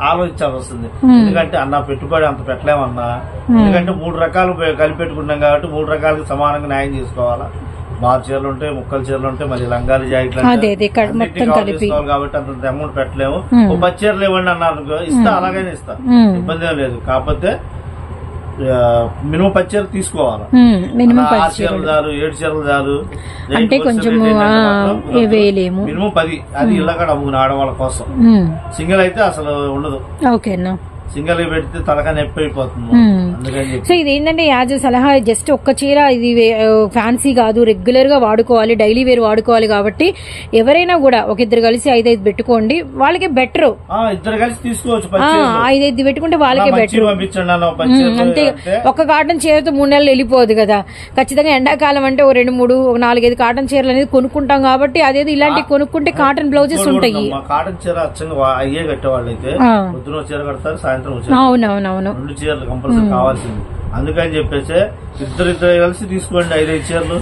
ఆలోచించాల్సి వస్తుంది. ఎందుకంటే అన్న పెట్టుబడి అంత పెట్టలేమన్నా, ఎందుకంటే 3 రకాలు కలిపి పెట్టుకున్నాం కాబట్టి 3 రకాలకి సమానంగా న్యాయం చేసుకోవాలా. బార్ చీరలు ఉంటాయి, ముక్కల చీరలు ఉంటాయి, మళ్ళీ లంగాలు జాకెట్లు తీసుకోవాలి కాబట్టి అంత అమౌంట్ పెట్టలేము. 10 చీరలు ఇవ్వండి అన్నారు ఇస్తా, అలాగైనా ఇస్తా, ఇబ్బంది ఏం లేదు. కాకపోతే మినిమం 10 చీరలు తీసుకోవాలి. 6 చీరలు చాలు, 7 చీరలు చాలు అంటే కొంచెం మినిమం 10. అది ఇళ్ళకాడ అమ్ముకునే ఆడవాళ్ళ కోసం. సింగిల్ అయితే అసలు ఉండదు. ఓకేనా, సింగిల్ పెడితే తలకా నొప్పి అయిపోతుంది. సో ఇది ఏంటంటే యాజ్ సలహా, జస్ట్ ఒక్క చీర ఇది ఫ్యాన్సీ కాదు, రెగ్యులర్ గా వాడుకోవాలి, డైలీ వేర్ వాడుకోవాలి. కాబట్టి ఎవరైనా కూడా ఒక ఇద్దరు కలిసి 5 పెట్టుకోండి, వాళ్ళకి బెటర్. ఇద్దరు కలిసి తీసుకోవచ్చు, 5 పెట్టుకుంటే వాళ్ళకే బెటర్. అంతే, ఒక కాటన్ చీరతో 3 నెలలు వెళ్ళిపోదు కదా. ఖచ్చితంగా ఎండాకాలం అంటే 2-3 4-5 కాటన్ చీరలు అనేది కొనుక్కుంటాం కాబట్టి అదేదో ఇలాంటి కొనుక్కుంటే కాటన్ బ్లౌజెస్ ఉంటాయి. కాటన్ చీర అచ్చంగా అయ్యే కట్టేవాళ్ళు అయితే పొద్దున చీర కడతారు, సాయంత్రం అవునవునవును 2 చీరలు కంపల్సరీ కావాల్సింది. అందుకని చెప్పేసి ఇద్దరు కలిసి తీసుకోండి 5 చీరలు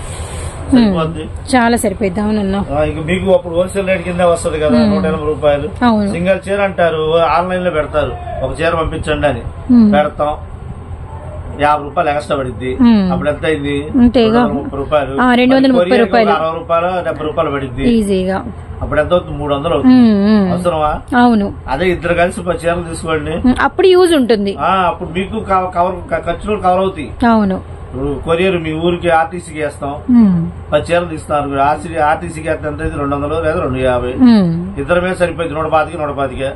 సరిపోద్ది, చాలా సరిపోద్ది. అవునన్నా, ఇక మీకు అప్పుడు హోల్సేల్ రేట్ కింద వస్తుంది కదా 180 రూపాయలు. సింగిల్ చీర అంటారు, ఆన్లైన్ లో పెడతారు, ఒక చీర పంపించండి అని పెడతాం, 50 రూపాయలు ఎక్స్ట్రా పడిద్ది. అప్పుడు ఎంత అయింది? 230 రూపాయలు, 230 రూపాయలు, 60 రూపాయలు 70 రూపాయలు పడిద్ది ఈజీగా. అప్పుడు ఎంత అవుతుంది? 300 అవుతుంది. అవసరమా? అవును. అదే ఇద్దరు కలిసి 10 చీరలు తీసుకోండి, అప్పుడు యూజ్ ఉంటుంది. అప్పుడు మీకు ఖర్చులు కవర్ అవుతాయి. అవును. కొరియర్ మీ ఊరికి ఆర్టీసీకి వేస్తాం, 10 చీరలు తీస్తున్నారు, ఆర్టీసీకి వేస్తే ఎంత 200 లేదా 250, ఇద్దరు మీద సరిపోయింది 125.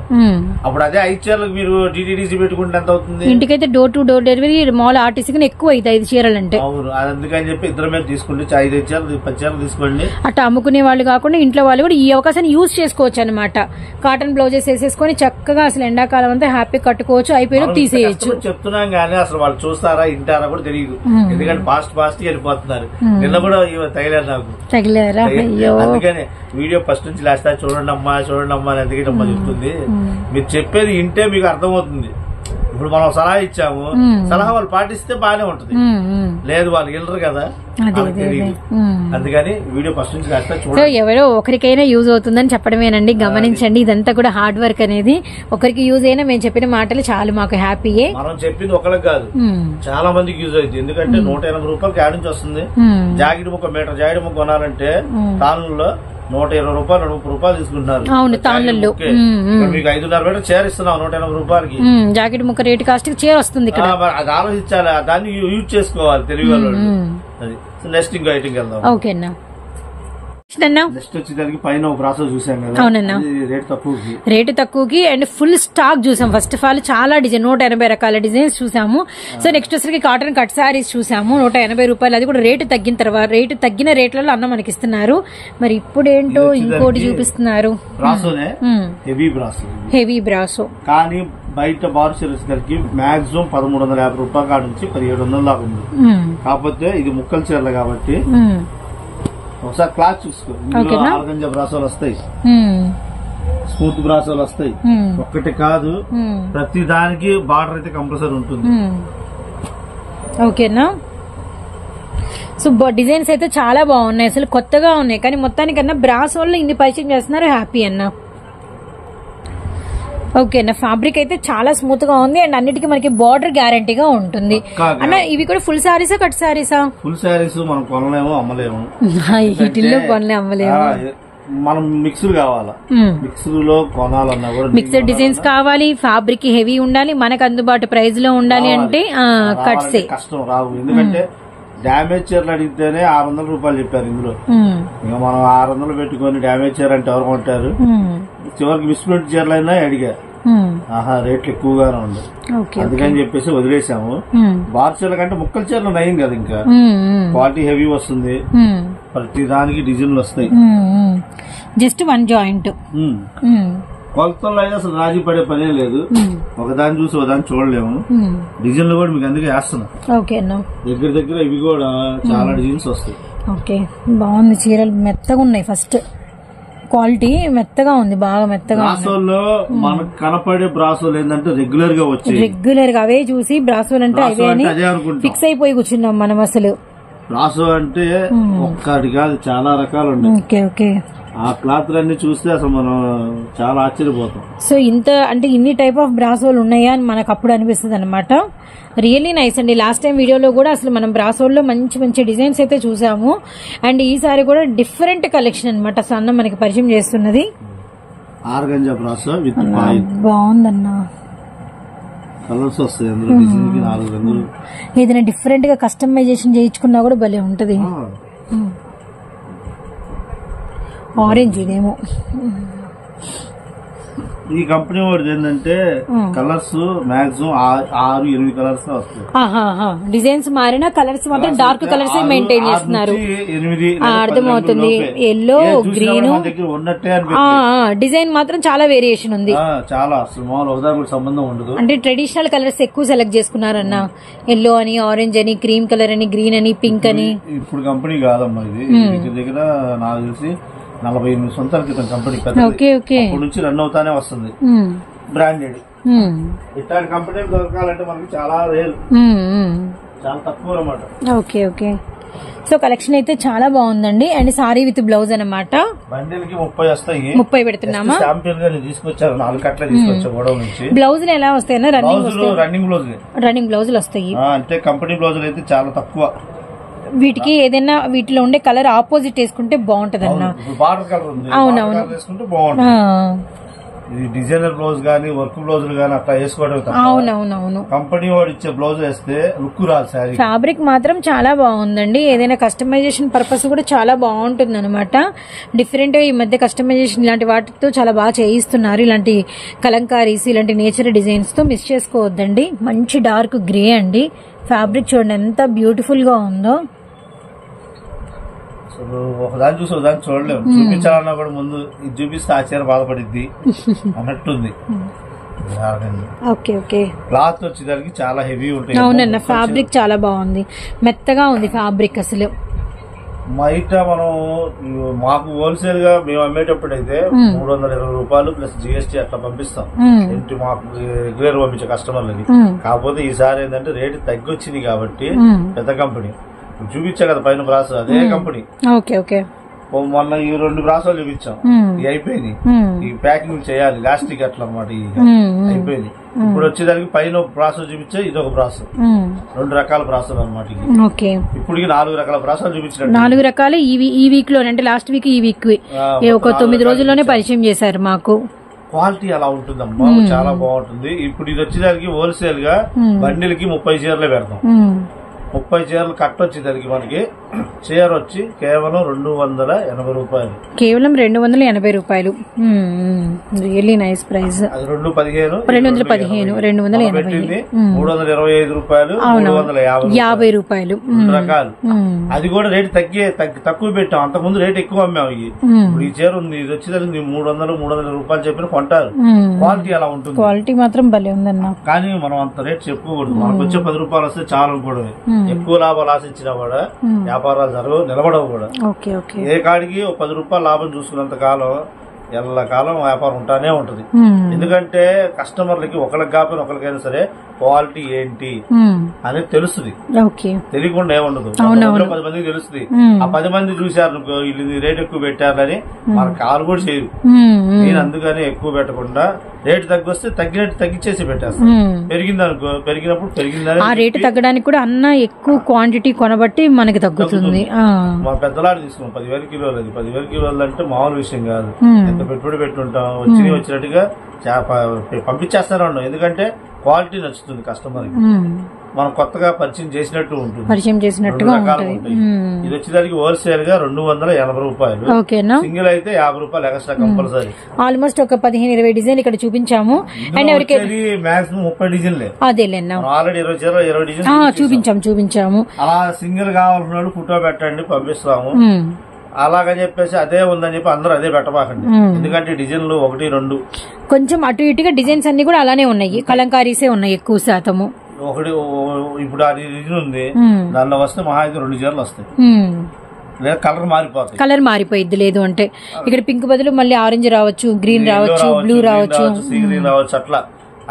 అప్పుడు అదే 5 చీరలకు మీరు డిటిడిసి పెట్టుకుంటే ఎంత అవుతుంది? ఇంటికైతే door to door delivery mall RTC ఎక్కువ అయితే 5 చీరలు అంటే. అవును, అందుకని చెప్పి ఇద్దరు మీద తీసుకుంటే 5 చీరలు 10 చీరలు తీసుకోండి. అట్లా అమ్ముకునే వాళ్ళు కాకుండా ఇంట్లో వాళ్ళు కూడా ఈ అవకాశాన్ని యూజ్ చేసుకోవచ్చు అనమాట. కాటన్ బ్లౌజెస్ వేసేసుకొని చక్కగా అసలు ఎండాకాలం అంతా హ్యాపీ కట్టుకోవచ్చు, అయిపోయినా తీసేయచ్చు. చెప్తున్నాం కానీ అసలు వాళ్ళు చూస్తారా ఇంటారా కూడా తెలియదు, ఎందుకంటే ఫాస్ట్ వెళ్ళిపోతున్నారు. నిన్న కూడా తగిలారు నాకు, అందుకని వీడియో ఫస్ట్ నుంచి లాస్ట్ చూడండి అమ్మా అని ఎందుకంటే అమ్మా చెప్తుంది. మీరు చెప్పేది వింటే మీకు అర్థమవుతుంది. ఇప్పుడు మనం సలహా ఇచ్చాము, సలహా వాళ్ళు పాటిస్తే బాగానే ఉంటది, లేదు వాళ్ళు వెళ్ళరు కదా, అందుకని వీడియో ఫస్ట్ నుంచి లాస్ట్ చూడండి. ఎవరో ఒకరికైనా యూజ్ అవుతుందని చెప్పడమేనండి. గమనించండి, ఇదంతా కూడా హార్డ్ వర్క్ అనేది. ఒకరికి యూజ్ అయినా మేము చెప్పిన మాటలు చాలు మాకు హ్యాపీయే. మనం చెప్పింది ఒకరికి కాదు, చాలా మందికి యూజ్ అవుతుంది. ఎందుకంటే 180 రూపాయలకి యాడ్ నుంచి వస్తుంది. జాకెట్ ముక్క, మీటర్ జాకెట్ ముక్క కొనాలంటే తానుల్లో 120 రూపాయలు 30 రూపాయలు తీసుకుంటున్నారు. అవును, తాళ్ళల్లో మీకు 5.5 మీటర్ చీర ఇస్తున్నాం 180 రూపాయలకి. జాకెట్ ముక్క రేట్ కాస్ట్ చీర వస్తుంది. అది ఆలోచించాలి, దాన్ని యూజ్ చేసుకోవాలి తెలుగు వాళ్ళు. అది నెక్స్ట్ ఇంకో ఐటమ్ వెళ్దాం. ఓకేనా, నెక్స్ట్ వచ్చేదానికి పైన ఒక బ్రాసో చూసాం కదా. అవునన్నా, రేటు తక్కువకి అండ్ ఫుల్ స్టాక్ చూసాం. ఫస్ట్ ఆఫ్ ఆల్ చాలా డిజైన్ 180 రకాల డిజైన్స్ చూసాము. సో నెక్స్ట్ వచ్చేసరికి కాటన్ కట్ సారీస్ చూసాము 180 రూపాయలు. అది కూడా రేటు తగ్గిన తర్వాత, రేటు తగ్గిన రేట్లలో అన్న మనకి ఇస్తున్నారు. మరి ఇప్పుడు ఏంటో ఇంకోటి చూపిస్తున్నారు, హెవీ బ్రాసో. కానీ బయట బార్ చీరకి మాక్సిమం 1350 రూపాయల కాడ నుంచి 1700 దాకా ఉంది. కాకపోతే ఇది ముక్కల చీరలు కాబట్టి ఒకసారి క్లాత్ చూసుకో. ఆర్గంజా బ్రాసోలు వస్తాయి, స్మూత్ బ్రాసోలు వస్తాయి. ఒక్కటి కాదు, ప్రతి దానికి బార్డర్ అయితే కంపల్సరీ ఉంటుంది. ఓకేనా, సో డిజైన్స్ అయితే చాలా బాగున్నాయి, అసలు కొత్తగా ఉన్నాయి. కానీ మొత్తానికన్నా బ్రాసోల్లో ఇన్ని పరిచయం చేస్తున్నారు, హ్యాపీ అన్న. ఓకేనా, ఫ్యాబ్రిక్ అయితే చాలా స్మూత్ గా ఉంది అండ్ అన్నిటికీ మనకి బార్డర్ గ్యారంటీగా ఉంటుంది అన్న. ఇవి కూడా ఫుల్ సారీసా కట్ సారీసా? ఫుల్ సారీస్ మనం కొనలేము, అమ్మలేము. వీటిల్లో కొనలే, అమ్మలేము. మనం మిక్స్డ్ కావాలా, మిక్స్డ్ లో కొనాలన్నా కూడా మిక్స్డ్ డిజైన్స్ కావాలి, ఫ్యాబ్రిక్ హెవీ ఉండాలి, మనకు అందుబాటు ప్రైస్ లో ఉండాలి. అంటే కట్సే కష్టం రావు. ఎందుకంటే డ్యామేజ్ చీరలు అడిగితేనే 600 రూపాయలు చెప్పారు ఇందులో. ఇంకా మనం 600 పెట్టుకుని డ్యామేజ్ చీర అంటే ఎవరు కొంటారు? చివరికి మిస్ప్రింట్ చీరలు అయినా అడిగా, ఆహా రేట్లు ఎక్కువగానే ఉంది, అందుకని చెప్పేసి వదిలేసాము. బార్ చీరల కంటే ముక్కల చీరలు నయం కదా, ఇంకా క్వాలిటీ హెవీ వస్తుంది, ప్రతి దానికి డిజైన్లు వస్తాయి. జస్ట్ వన్ జాయింట్ కొలతల్లో అయితే అసలు రాజీ పడే పనే లేదు, ఒకదాన్ని చూసి ఒకదాన్ని చూడలేము. డిజైన్లు కూడా మీకు అందుకే వేస్తున్నాం. దగ్గర దగ్గర ఇవి కూడా చాలా డిజైన్స్ వస్తాయి. ఓకే, బాగుంది. చీరలు మెత్తగా ఉన్నాయి, ఫస్ట్ క్వాలిటీ మెత్తగా ఉంది, బాగా మెత్తగా. బ్రాసోల్లో మనకు కనపడే బ్రాసోలు ఏంటంటే రెగ్యులర్ గా అవే చూసి బ్రాసోలు అంటే అవే ఫిక్స్ అయిపోయి కూర్చున్నాం మనం. అసలు బ్రాసో అంటే ఒక్కటి కాదు, చాలా రకాలు ఉన్నాయి. ఓకే ఓకే, ఆ క్లాత్లన్నీ చూస్తే అసలు మనం చాలా ఆశ్చర్యపోతాం. సో ఇంత అంటే ఇన్ని టైప్ ఆఫ్ బ్రాసోలు ఉన్నాయా అని మనకు అప్పుడు అనిపిస్తుంది అనమాట. రియల్లీ నైస్ అండి. లాస్ట్ టైం వీడియోలో కూడా అసలు మనం బ్రాసోల్లో మంచి మంచి డిజైన్స్ అయితే చూసాము. అండ్ ఈసారి కూడా డిఫరెంట్ కలెక్షన్ అనమాట అన్న మనకి పరిచయం చేస్తున్నది. ఆర్గంజా బ్రాసో విత్ బాగుందన్న, కలర్స్ వస్తాయి అందులో, డిజైన్ కి 4 రంగులు. ఏదైనా డిఫరెంట్ గా కస్టమైజేషన్ చేయించుకున్నా కూడా భలే ఉంటది. ఆరెంజ్ ఇదేమో. ఈ కంపెనీ వాడిది ఏంటంటే కలర్స్ మాక్సిమం 6-8 కలర్స్ వస్తాయి. డిజైన్స్ మారినా కలర్స్ మాత్రం డార్క్ కలర్స్ మెయింటైన్ చేస్తున్నారు. అర్థమవుతుంది. ఎల్లో, గ్రీన్, డిజైన్ మాత్రం చాలా వేరియేషన్ ఉంది. చాలా సంబంధం ఉండదు. అంటే ట్రెడిషనల్ కలర్స్ ఎక్కువ సెలెక్ట్ చేసుకున్నారన్న. ఎల్లో అని, ఆరెంజ్ అని, క్రీమ్ కలర్ అని, గ్రీన్ అని, పింక్ అని. ఇప్పుడు కంపెనీ కాదమ్మా ఇది, దగ్గర నాకు తెలిసి 48 సంవత్సరాల క్రితం కంపెనీ. అప్పటి నుంచి రన్ అవుతానే వస్తుంది. బ్రాండెడ్ ఇట్లాంటి కంపెనీ దొరకాలంటే మనకి చాలా రేర్, చాలా తక్కువ అన్నమాట. ఓకే ఓకే, సో కలెక్షన్ అయితే చాలా బాగుందండి. అండ్ సారీ విత్ బ్లౌజ్ అనమాట. బండిల్ కి 30 వస్తాయి. 30 పెడుతున్నామా? శాంపిల్ గా తీసుకొచ్చారు, 4 కట్ల తీసుకొచ్చా గొడవ నుంచి. బ్లౌజులు ఎలా వస్తాయన్నా? రన్నింగ్ బ్లౌజులు వస్తాయి. అంటే కంపెనీ బ్లౌజులు అయితే చాలా తక్కువ. వీటికి ఏదైనా వీటిలో ఉండే కలర్ ఆపోజిట్ వేసుకుంటే బాగుంటది అన్న. అవునవును, డిజైనర్ బ్లౌజ్ గానీ, వర్క్ బ్లౌజులు గానీ అట్లా వేసుకోవడం. అవునవునవును, కంపెనీ వాడు ఇచ్చే బ్లౌజ్ వేస్తే లుక్ రాదు. సారీ ఫ్యాబ్రిక్ మాత్రం చాలా బాగుందండి. ఏదైనా కస్టమైజేషన్ పర్పస్ కూడా చాలా బాగుంటుంది అనమాట. డిఫరెంట్ ఈ మధ్య కస్టమైజేషన్ ఇలాంటి వాటితో చాలా బాగా చేయిస్తున్నారు. ఇలాంటి కలంకారీస్, ఇలాంటి నేచర్ డిజైన్స్ తో మిస్ చేసుకోవద్దండి. మంచి డార్క్ గ్రే అండి. ఫ్యాబ్రిక్ చూడండి ఎంత బ్యూటిఫుల్ గా ఉందో. ఒకదాన్ని చూసి ఒకదాన్ని చూడలేము. చూపించాలన్నా కూడా ముందు ఇది చూపిస్తే ఆశ్చర్య బాధపడిద్ది అన్నట్టుంది. ఓకే ఓకే, క్లాత్ వచ్చేదానికి చాలా హెవీ ఉంటాయి. అవునన్న, ఫ్యాబ్రిక్ చాలా బాగుంది, మెత్తగా ఉంది ఫ్యాబ్రిక్. అసలు బయట మనం మాకు హోల్సేల్ గా మేము అమ్మేటప్పుడు అయితే 320 రూపాయలు ప్లస్ జిఎస్టీ అట్లా పంపిస్తాం ఇంటి మాకు రెగ్యులర్ పంపించే కస్టమర్లకి. కాకపోతే ఈసారి ఏంటంటే రేటు తగ్గొచ్చింది కాబట్టి పెద్ద కంపెనీ చూపించా కదా పైన బ్రాస్, అదే కంపెనీ. మొన్న ఈ 2 బ్రాసాలు చూపించాం, ఇవి అయిపోయింది. ఈ ప్యాకింగ్ చేయాలి లాస్టిక్ అట్లా అనమాట, అయిపోయింది. ఇప్పుడు వచ్చేదానికి పైన బ్రాసో చూపించా, ఇది ఒక బ్రాస్, 2 రకాల బ్రాసాలు అనమాట. ఇప్పటికి 4 రకాల బ్రాసాలు చూపించారు. 4 రకాలు ఈ వీక్ లో, అంటే లాస్ట్ వీక్ ఈ వీక్ ఒక 9 రోజుల్లోనే పరిచయం చేశారు మాకు. క్వాలిటీ అలా ఉంటుందమ్మా, చాలా బాగుంటుంది. ఇప్పుడు ఇది వచ్చేదానికి హోల్సేల్ గా బండిలకి 30 చీరలే పెడతాం. 30 చీరలు కట్ వచ్చేదానికి మనకి చీర వచ్చి కేవలం 280 రూపాయలు. కేవలం 280 రూపాయలు. Really nice price. అది 215, 280, 325 రూపాయలు, 350 రూపాయలు రకాలు. అది కూడా రేటు తక్కువ పెట్టాం. అంతకుముందు రేటు ఎక్కువ అమ్మాము. ఇప్పుడు ఈ చీర ఉంది, ఇది వచ్చేదానికి 300 రూపాయలు చెప్పిన కొంటారు. క్వాలిటీ అలా ఉంటుంది. క్వాలిటీ మాత్రం భలే ఉందన్న. కానీ మనం అంత రేట్ చెప్పుకోకూడదు. మనకు వచ్చే 10 రూపాయలు వస్తే చాలా అనుకోవడమే. ఎక్కువ లాభాలు ఆశించినా కూడా వ్యాపారాలు జరగవు, నిలబడవు కూడా. ఏ కాడికి 10 రూపాయలు లాభం చూసుకున్నంత కాలం ఎల్లకాలం వ్యాపారం ఉంటానే ఉంటది. ఎందుకంటే కస్టమర్లకి ఒకరికి కాకపోయినా ఒకరికైనా సరే క్వాలిటీ ఏంటి అనేది తెలుస్తుంది. తెలియకుండా ఏముండదు. 10 మందికి తెలుస్తుంది. ఆ 10 మంది చూసారు వీళ్ళు రేట్ ఎక్కువ పెట్టారని మన కాలు కూడా చేయరు. నేను అందుకని ఎక్కువ పెట్టకుండా రేటు తగ్గొస్తే తగ్గినట్టు తగ్గించేసి పెట్టేస్తాను. పెరిగింది అనుకో, పెరిగినప్పుడు పెరిగిందని ఆ రేటు తగ్గడానికి కూడా అన్న ఎక్కువ క్వాంటిటీ కొనబట్టి మనకి తగ్గుతుంది. మా పెద్దలాడు తీసుకున్నాం 10,000 కిలోలు. అది 10,000 కిలోలు అంటే మామూలు విషయం కాదు. ఎంత పెట్టుబడి పెట్టుంటాం, వచ్చినట్టుగా పంపించేస్తానే ఉన్నాం. ఎందుకంటే క్వాలిటీ నచ్చుతుంది కస్టమర్ కి. మనం కొత్తగా పరిచయం చేసినట్టు ఉంటుంది. పరిచయం చేసినట్టుగా ఉంటుంది. ఇది వచ్చేదానికి హోల్సేల్ గా 280 రూపాయలు. ఓకేనా. సింగిల్ అయితే 50 రూపాయలు ఎక్స్ట్రా కంపల్సరీ. ఆల్మోస్ట్ ఒక 15-20 డిజైన్ ఇక్కడ చూపించాము. అండ్ ఎవరికి మాక్సిమం 30 డిజైన్లే. అదేలేనా, ఆల్రెడీ 20 డిజైన్ చూపించాము. అలా సింగిల్ కావాల్సిన వాళ్ళు ఫోటో పెట్టండి, పంపిస్తాము. అలాగని చెప్పేసి అదే ఉందని చెప్పి అందరూ అదే పెట్టబాకండి. ఎందుకంటే డిజైన్లు 1-2 కొంచెం అటు ఇటుగా డిజైన్స్ అన్ని కూడా అలానే ఉన్నాయి. కలంకారీసే ఉన్నాయి ఎక్కువ శాతము. ఒకటి ఇప్పుడు ఆ డిజైన్ ఉంది, దానిలో వస్తే మహా అయితే 2 చీరలు వస్తాయి. లేదా కలర్ మారిపోయింది. లేదు అంటే ఇక్కడ పింక్ బదులు మళ్ళీ ఆరెంజ్ రావచ్చు, గ్రీన్ రావచ్చు, బ్లూ రావచ్చు, సీ గ్రీన్ రావచ్చు. అట్లా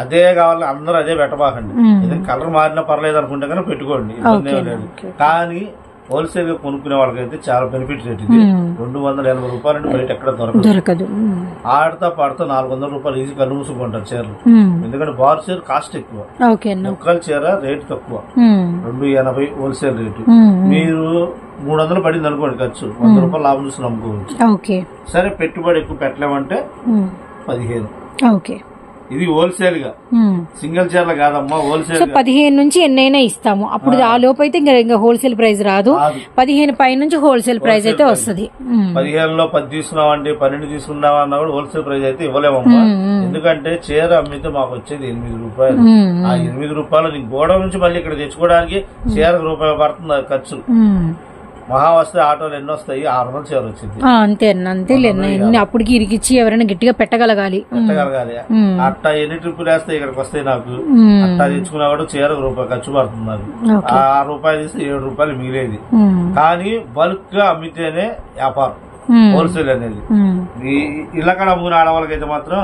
అదే కావాలి, అందరూ అదే పెట్టబాకండి. ఎందుకంటే కలర్ మారినా పర్లేదు అనుకుంటే కనుక పెట్టుకోండి, ఇబ్బంది ఏం లేదు. కానీ హోల్సేల్ గా కొనుక్కునే వాళ్ళకైతే చాలా బెనిఫిట్ రేట్ ఇది. 280 రూపాయలు అంటే బయట ఎక్కడ దొరకదు. ఆడతా పాడతా 400 రూపాయలు ఈజీ కళ్ళు మూసుకుంటారు చీరలు. ఎందుకంటే బార్ చీర కాస్ట్ ఎక్కువ, ముక్కల చీర రేటు తక్కువ. 280 హోల్సేల్ రేటు. మీరు 300 పడింది అనుకోండి ఖర్చు, 100 రూపాయలు లాభం చూసి అమ్ముకోవచ్చు. సరే పెట్టుబడి ఎక్కువ పెట్టలేమంటే 15. ఇది హోల్సేల్ గా, సింగిల్ చీరలు కాదమ్మా. హోల్సేల్ 15 నుంచి ఎన్నైనా ఇస్తాము. అప్పుడు ఆ లోపు అయితే ఇంకా హోల్సేల్ ప్రైస్ రాదు. 15 పై నుంచి హోల్సేల్ ప్రైస్ అయితే వస్తుంది. 15లో 10 తీసుకున్నామండి, 12 తీసుకున్నావా అన్నా కూడా హోల్సేల్ ప్రైస్ అయితే ఇవ్వలేమమ్మా. ఎందుకంటే చీర అమ్మితే మాకు వచ్చేది 8 రూపాయలు. ఆ 8 రూపాయలు నీకు గోడ నుంచి మళ్ళీ ఇక్కడ తెచ్చుకోవడానికి చీరకు రూపాయి పడుతుంది ఖర్చు. మహా వస్తే ఆటోలు ఎన్ని వస్తాయి, 600 చీర వచ్చింది. అంతే. అప్పటికి ఇరికిచ్చి ఎవరైనా గట్టిగా పెట్టగలగాలి. అట్టా ఎన్ని ట్రిప్పులు వేస్తే ఇక్కడికి వస్తాయి నాకు. అట్టా తెచ్చుకున్నా కూడా చీరకు రూపాయి ఖర్చు పడుతుంది నాకు. 6 రూపాయలు తీస్తే 7 రూపాయలు మిగిలేది. కానీ బల్క్ గా అమ్మితేనే వ్యాపారం హోల్సేల్ అనేది. ఇలా కూడా అమ్ముకునే ఆడవాళ్ళకైతే మాత్రం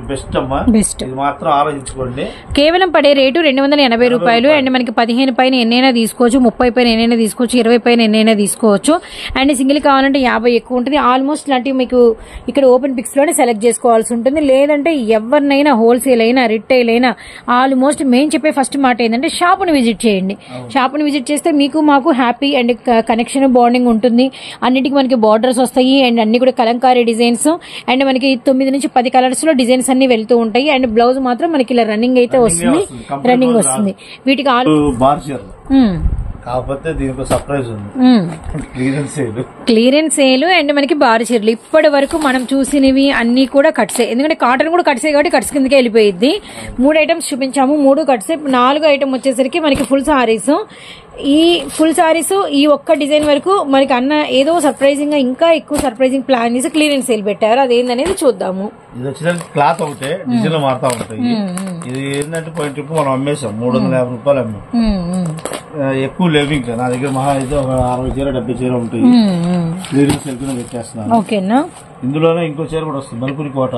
బెస్ట్ అమ్మా. ఇది మాత్రం ఆలోచించుకోండి. కేవలం పడే రేటు 280 రూపాయలు. అండ్ మనకి 15 పైన ఎన్నైనా తీసుకోవచ్చు, 30 పైన ఎన్నైనా తీసుకోవచ్చు, 20 పైన ఎన్నైనా తీసుకోవచ్చు. అండ్ సింగిల్ కావాలంటే 50 ఎక్కువ ఉంటుంది. ఆల్మోస్ట్ లాంటివి మీకు ఇక్కడ ఓపెన్ పిక్స్ లోనే సెలెక్ట్ చేసుకోవాల్సి ఉంటుంది. లేదంటే ఎవరినైనా హోల్సేల్ అయినా రిటైల్ అయినా ఆల్మోస్ట్ మేము చెప్పే ఫస్ట్ మాట ఏంటంటే షాపును విజిట్ చేయండి. షాపును విజిట్ చేస్తే మీకు మాకు హ్యాపీ అండ్ కనెక్షన్ బాండింగ్ ఉంటుంది. అన్నిటికీ మనకి బార్డర్స్ వస్తాయి అండ్ అన్ని కూడా కలంకారీ డిజైన్స్. అండ్ మనకి 9 నుంచి 10 కలర్స్ లో డిజైన్స్ అన్ని వెళ్తూ ఉంటాయి. అండ్ బ్లౌజ్ మాత్రం మనకి ఇలా రన్నింగ్ అయితే వస్తుంది. వీటికి కాకపోతే దీనికి సర్ప్రైజ్ ఉంది, క్లియరెన్స్ సేల్. అండ్ మనకి బారు చీరలు ఇప్పటి వరకు మనం చూసినవి అన్ని కూడా కట్సే. ఎందుకంటే కాటన్ కూడా కట్సే కాబట్టి కట్స్ కిందకే వెళ్ళిపోయింది. 3 ఐటమ్స్ చూపించాము, 3 కట్సే. 4వ ఐటమ్ వచ్చేసరికి మనకి ఫుల్ సారీస్. ఈ ఫుల్ సారీస్ ఈ ఒక్క డిజైన్ వరకు మనకి అన్న ఏదో సర్ప్రైజింగ్ గా ఇంకా ఎక్కువ సర్ప్రైజింగ్ ప్లాన్ చేసి క్లియరెన్స్ సేల్ పెట్టారు. అదేందనేది చూద్దాము. ఇది వచ్చేసరికి క్లాత్ ఒకటే, డిజైన్ మారుతా ఉంటాయి. ఇది ఏంటంటే పోయిన ట్రిప్ మనం అమ్మేసాం, 350 రూపాయలు అమ్మాం. ఎక్కువ లేవు ఇంకా నా దగ్గర. మహా అయితే ఒక 60 చీర 70 చీర ఉంటాయి. క్లియరెన్స్ సేల్ కింద పెట్టేస్తున్నాను. ఓకేనా. ఇందులోనే ఇంకో చీర కూడా వస్తుంది, మల్పురి కోట.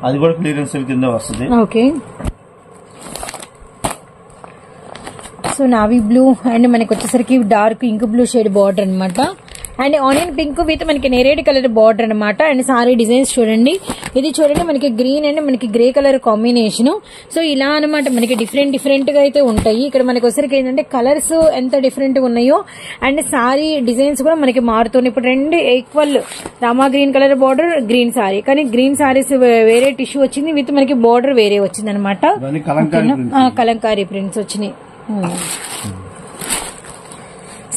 అది కూడా క్లియరెన్స్ సేల్ కింద వస్తుంది. Okay. So navy blue and మనకి వచ్చేసరికి dark ink blue shade border అనమాట. అండ్ ఆనియన్ పింక్ విత్ మనకి నేరేడ్ కలర్ బార్డర్ అనమాట. అండ్ సారీ డిజైన్స్ చూడండి, ఇది చూడండి మనకి గ్రీన్ అండ్ మనకి గ్రే కలర్ కాంబినేషన్. సో ఇలా అనమాట మనకి డిఫరెంట్ గా అయితే ఉంటాయి. ఇక్కడ మనకి వచ్చరికి ఏంటంటే కలర్స్ ఎంత డిఫరెంట్ గా ఉన్నాయో అండ్ సారీ డిజైన్స్ కూడా మనకి మారుతున్నాయి. ఇప్పుడు 2 equal Rama green colour border, green sorry. కానీ గ్రీన్ సారీస్ వేరే టిష్యూ వచ్చింది, విత్ మనకి బార్డర్ వేరే వచ్చింది అనమాట. కలంకారీ ప్రింట్స్ వచ్చినాయి.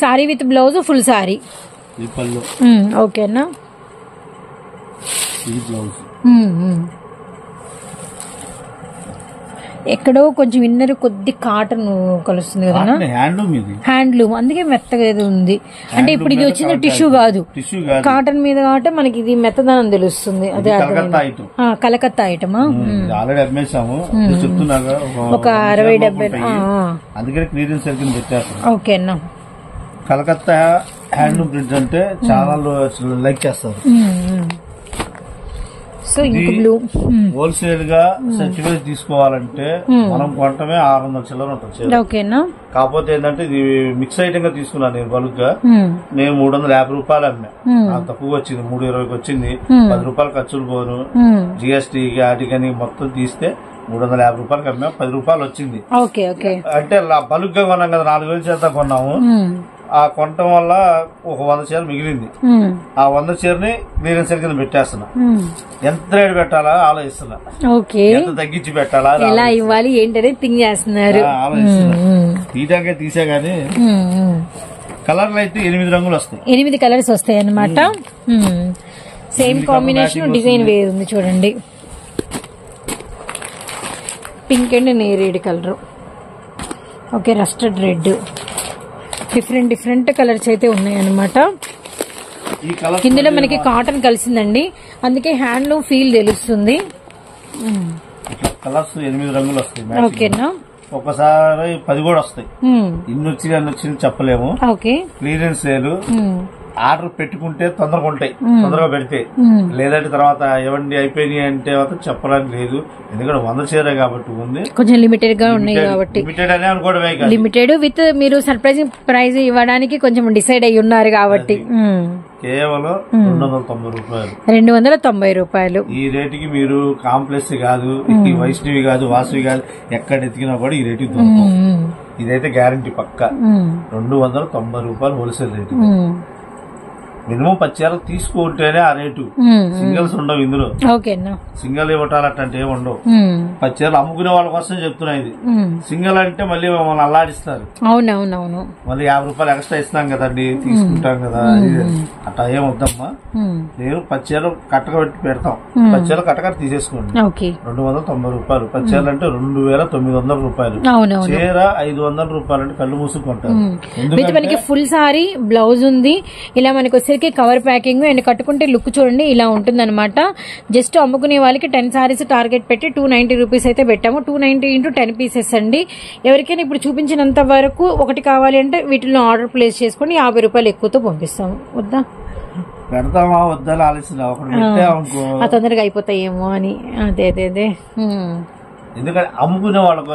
Sorry with blouse full sorry. ఓకేనా. ఎక్కడో కొంచెం ఇన్నర్ కొద్ది కాటన్ కలుస్తుంది కదా, హ్యాండ్లూమ్. అందుకే మెత్తగా ఏదో ఉంది. అంటే ఇప్పుడు ఇది వచ్చింది టిష్యూ కాదు, కాటన్ మీద కాబట్టి మనకి ఇది మెత్తదనం తెలుస్తుంది. అదే కలకత్తా ఐటమా. ఒక 60-70. ఓకేనా. కలకత్తా హ్యాండ్లూమ్ ప్రింట్స్ అంటే చాలా లైక్ చేస్తారు. సో ఇంక బ్లూ హోల్సేల్ గా సర్టిఫికేట్ తీసుకోవాలంటే మనం కొనటమే 600 చిల్లర ఉంటుంది. ఓకేనా. కాకపోతే ఏంటంటే ఇది మిక్స్ ఐటమ్ గా తీసుకున్నాను నేను బల్క్ గా. నేను 350 రూపాయలు అమ్మా. నాకు తక్కువ వచ్చింది, 320 వచ్చింది. 10 రూపాయలు ఖర్చులు పోను, జిఎస్టీ వాటికని మొత్తం తీస్తే 350 రూపాయలకి అమ్మా. 10 రూపాయలు వచ్చింది. అంటే బల్క్ గా కొన్నాం కదా, 4000 చేత కొన్నాము. ఆ కొనటం వల్ల ఒక 100 చీరలు మిగిలింది. ఆ 100 చీరని క్లియరెన్స్ కింద పెట్టేస్తున్నా. ఎంత రేటు పెట్టాలా ఆలోచిస్తున్నా, ఎంత తగ్గించి పెట్టాలా, ఎలా ఇవ్వాలి ఏంటనే థింక్ చేస్తున్నారు. ఆలోచిస్తున్నా. తీయడానికే తీసా గానీ కలర్లు అయితే 8 రంగులు వస్తాయి. 8 కలర్స్ వస్తాయి అన్నమాట. సేమ్ కాంబినేషన్, డిజైన్ వేరు ఉంది చూడండి. పింక్ అండ్ నేరేడ్ colour, okay, rusted red, different colours అయితే ఉన్నాయి అన్నమాట. ఇందులో మనకి కాటన్ కలిసిందండి, అందుకే హ్యాండ్లూమ్ ఫీల్ తెలుస్తుంది. కలర్స్ 8 రంగులు వస్తాయి. ఓకేనా, ఒకసారి 10 కూడా వస్తాయి. ఇన్ని వచ్చింది చెప్పలేము. Clearance sale. ఆర్డర్ పెట్టుకుంటే తొందరగా ఉంటాయి, తొందరగా పెడితే. లేదంటే తర్వాత ఇవ్వండి అయిపోయినాయి అంటే మాత్రం చెప్పడానికి లేదు. ఎందుకంటే 100 చీర కాబట్టి ఉంది, కొంచెం లిమిటెడ్ గా ఉన్నాయి కాబట్టి. లిమిటెడ్ అనే అనుకోవడమే కాదు, లిమిటెడ్ విత్ మీరు సర్ప్రైజింగ్ ప్రైజ్ ఇవ్వడానికి కొంచెం డిసైడ్ అయ్యి ఉన్నారు కాబట్టి. కేవలం 290 రూపాయలు, 290 రూపాయలు. ఈ రేటుకి మీరు కాంప్లెక్స్ కాదు, వైష్ణవి కాదు, వాసవి కాదు, ఎక్కడ ఎత్తికినా కూడా ఈ రేటుకి దొరకవు. ఇదైతే గ్యారంటీ పక్క. 290 రూపాయలు హోల్సేల్ రేటు. మినిమం 10 చీరలు తీసుకుంటేనే ఆ రేటు. సింగిల్స్ ఉండవు ఇందులో. సింగిల్ ఇవ్వటాలంటే ఏమి ఉండవు. 10 చీరలు అమ్ముకునే వాళ్ళ కోసం చెప్తున్నా. ఇది సింగిల్ అంటే మళ్ళీ మమ్మల్ని అల్లాడిస్తారు. అవునవునవును, మళ్ళీ 50 రూపాయలు ఎక్స్ట్రా ఇస్తాం కదండి, తీసుకుంటాం కదా. అట్లా ఏం వద్దమ్మా. నేను 10 చీరలు కట్టకబెట్టి పెడతాం. 10 చీరలు కట్టక తీసేసుకోండి. 290 రూపాయలు. 10 చీరలు అంటే 2900 రూపాయలు. చీర 500 రూపాయలు అంటే కళ్ళు మూసుకుంటారు. మనకి ఫుల్ సారీ బ్లౌజ్ ఉంది. ఇలా మనకి వచ్చేసరికి కవర్ ప్యాకింగ్ అండ్ కట్టుకుంటే లుక్ చూడండి ఇలా ఉంటుంది అనమాట. జస్ట్ అమ్ముకునే వాళ్ళకి 10 సారీస్ టార్గెట్ పెట్టి 290 రూపీస్ అయితే పెట్టాము. 290 into 10 పీసెస్ అండి. ఎవరికైనా ఇప్పుడు చూపించినంత వరకు ఒకటి కావాలి అంటే వీటిలో ఆర్డర్ ప్లేస్ చేసుకుని 50 రూపాయలు ఎక్కువతో పంపిస్తాము. వద్దా పెడతామా వద్దా ఆలోచన, తొందరగా అయిపోతాయేమో అని. అదే అదే అదే, ఎందుకంటే అమ్ముకునే వాళ్ళకి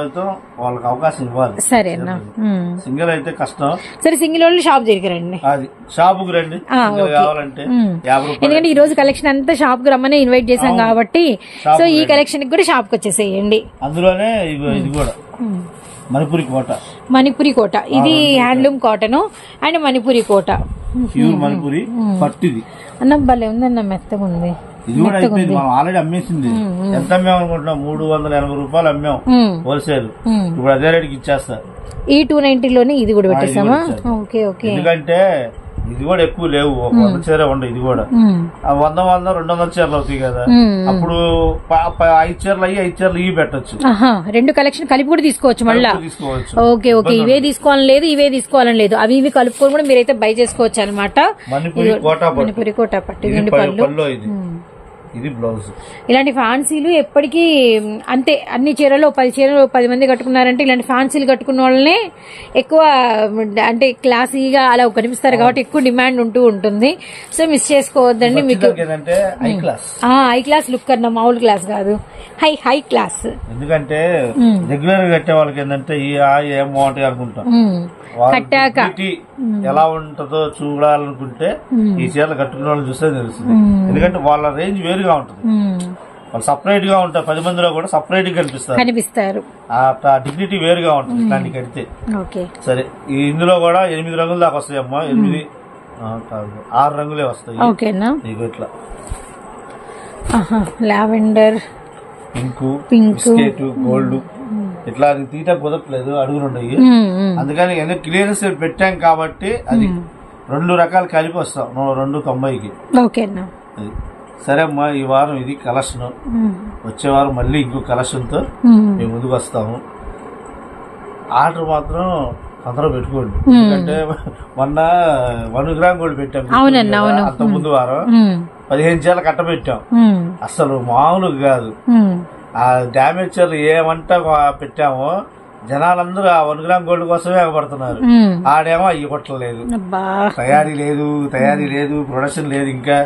వాళ్ళకి అవకాశం ఇవ్వాలి. సరేనా, సింగిల్ అయితే కష్టం. సరే, సింగిల్ వాళ్ళు షాప్ దగ్గరికి రండి, అది షాప్ కు రండి కావాలంటే 50 రూపాయలు. ఎందుకంటే ఈ రోజు కలెక్షన్ అంతా షాప్ కు రమ్మని ఇన్వైట్ చేశాం కాబట్టి, సో ఈ కలెక్షన్ కూడా షాప్ కు వచ్చేసేయండి. అందులోనే ఇది కూడా మణిపురి కోట. మణిపురి కోట ఇది handloom cotton and Manipuri Kota, pure Manipuri పట్టిది. అన్న భలే ఉందన్న, మెత్తగా ఉంది. ఇది కూడా అయిపోయింది, మనం ఆల్రెడీ అమ్మేసింది. ఎంత అమ్మాం అనుకుంటున్నాం? 380 రూపాయలు అమ్మాం హోల్సేల్. ఇప్పుడు అదే రేటుకి ఇచ్చేస్తా. ఈ 290 లోనే ఇది కూడా పెట్టేసామా? ఎందుకంటే ఇది కూడా ఎక్కువ లేవు, ఒక 100 చీర ఉండవు. ఇది కూడా 100-200 చీరలు అవుతాయి కదా. అప్పుడు 5 చీరలు అయ్యి 5 చీరలు ఇవి పెట్టచ్చు. 2 కలెక్షన్ కలిపి కూడా తీసుకోవచ్చు మళ్ళీ. ఓకే ఓకే, ఇవే తీసుకోవాలని లేదు, ఇవే తీసుకోవాలని లేదు, అవి ఇవి కలుపుకొని కూడా మీరైతే బై చేసుకోవచ్చు అనమాట. మణిపురి కోట పట్టు పళ్ళు. ఇది బ్లౌజ్. ఇలాంటి ఫ్యాన్సీలు ఎప్పటికీ అంతే. అన్ని చీరలు 10 మంది కట్టుకున్నారంటే ఇలాంటి ఫ్యాన్సీలు కట్టుకున్న వాళ్ళనే ఎక్కువ అంటే క్లాసీగా అలా కనిపిస్తారు కాబట్టి ఎక్కువ డిమాండ్ ఉంటూ ఉంటుంది. సో మిస్ చేసుకోవద్దండి. మీకు హై క్లాస్ లుక్ అన్న, మామూలు క్లాస్ కాదు, హై క్లాస్. ఎందుకంటే రెగ్యులర్ గా కట్టే వాళ్ళకి ఏంటంటే ఏం బాగుంటాయి అనుకుంటాం, కట్టాక ఎలా ఉంటుందో చూడాలనుకుంటే ఈ చీరలు కట్టుకునే వాళ్ళని చూస్తే తెలుస్తుంది. ఎందుకంటే వాళ్ళ రేంజ్ వేరుగా ఉంటుంది, వాళ్ళు సపరేట్ గా ఉంటారు. 10 మందిలో కూడా సపరేట్ గా కనిపిస్తారు. ఆ డిగ్నిటీ వేరుగా ఉంటుంది ఇట్లాంటి కడితే. సరే, ఇందులో కూడా 8 రంగులు దాకా వస్తాయి అమ్మా. 6 రంగులే వస్తాయి. నీకు ఇట్లా లావెండర్, పింక్, బిస్కెట్, గోల్డ్, ఇట్లా తీట కుదరట్లేదు, అడుగులుండయి. అందుకని ఎందుకు క్లియరెన్స్ పెట్టాం కాబట్టి అది 2 రకాలు కలిపి వస్తాం 290కి. అది సరే అమ్మా. ఈ వారం ఇది కలెక్షన్. వచ్చే వారం మళ్ళీ ఇంకో కలెక్షన్ తో మేము ముందుకు వస్తాము. ఆర్డర్ మాత్రం అందరూ పెట్టుకోండి. ఎందుకంటే మొన్న 1 గ్రామ్ గోల్డ్ పెట్టాం, అంత ముందు వారం 15 చీరలు కట్ట పెట్టాం. అసలు మామూలుగా కాదు. ఆ డ్యామేజ్ చీరలు ఏమంటా పెట్టామో జనాలందరూ ఆ 1 గ్రామ్ గోల్డ్ కోసమే ఎగబడుతున్నారు. ఆడేమో అయ్యి కొట్టలేదు, తయారీ లేదు, ప్రొడక్షన్ లేదు. ఇంకా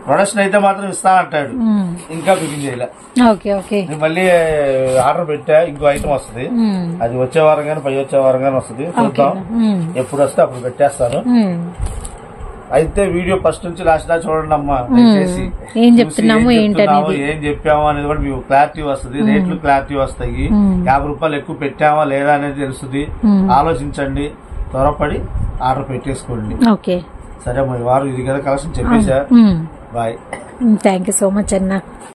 ప్రొడక్షన్ అయితే మాత్రం ఇస్తానంటాడు, ఇంకా బుకింగ్ చేయలే. మళ్ళీ ఆర్డర్ పెట్టా, ఇంకో ఐటమ్ వస్తుంది. అది వచ్చే వారం గానీ పై వచ్చే వారం గానీ వస్తుంది. చూద్దాం, ఎప్పుడు వస్తే అప్పుడు పెట్టేస్తాను. అయితే వీడియో ఫస్ట్ నుంచి లాస్ట్ దాకా చూడండి అమ్మా. దయచేసి ఏం చెప్పాము అనేది కూడా మీకు క్లారిటీ వస్తుంది, రేట్లు క్లారిటీ వస్తాయి. 50 రూపాయలు ఎక్కువ పెట్టామా లేదా అనేది తెలుస్తుంది. ఆలోచించండి. త్వరపడి ఆర్డర్ పెట్టేసుకోండి. ఓకే, సరే మరి వారు ఇది కదా కలెక్షన్ చెప్పేసా. Bye. Thank you so much అన్న.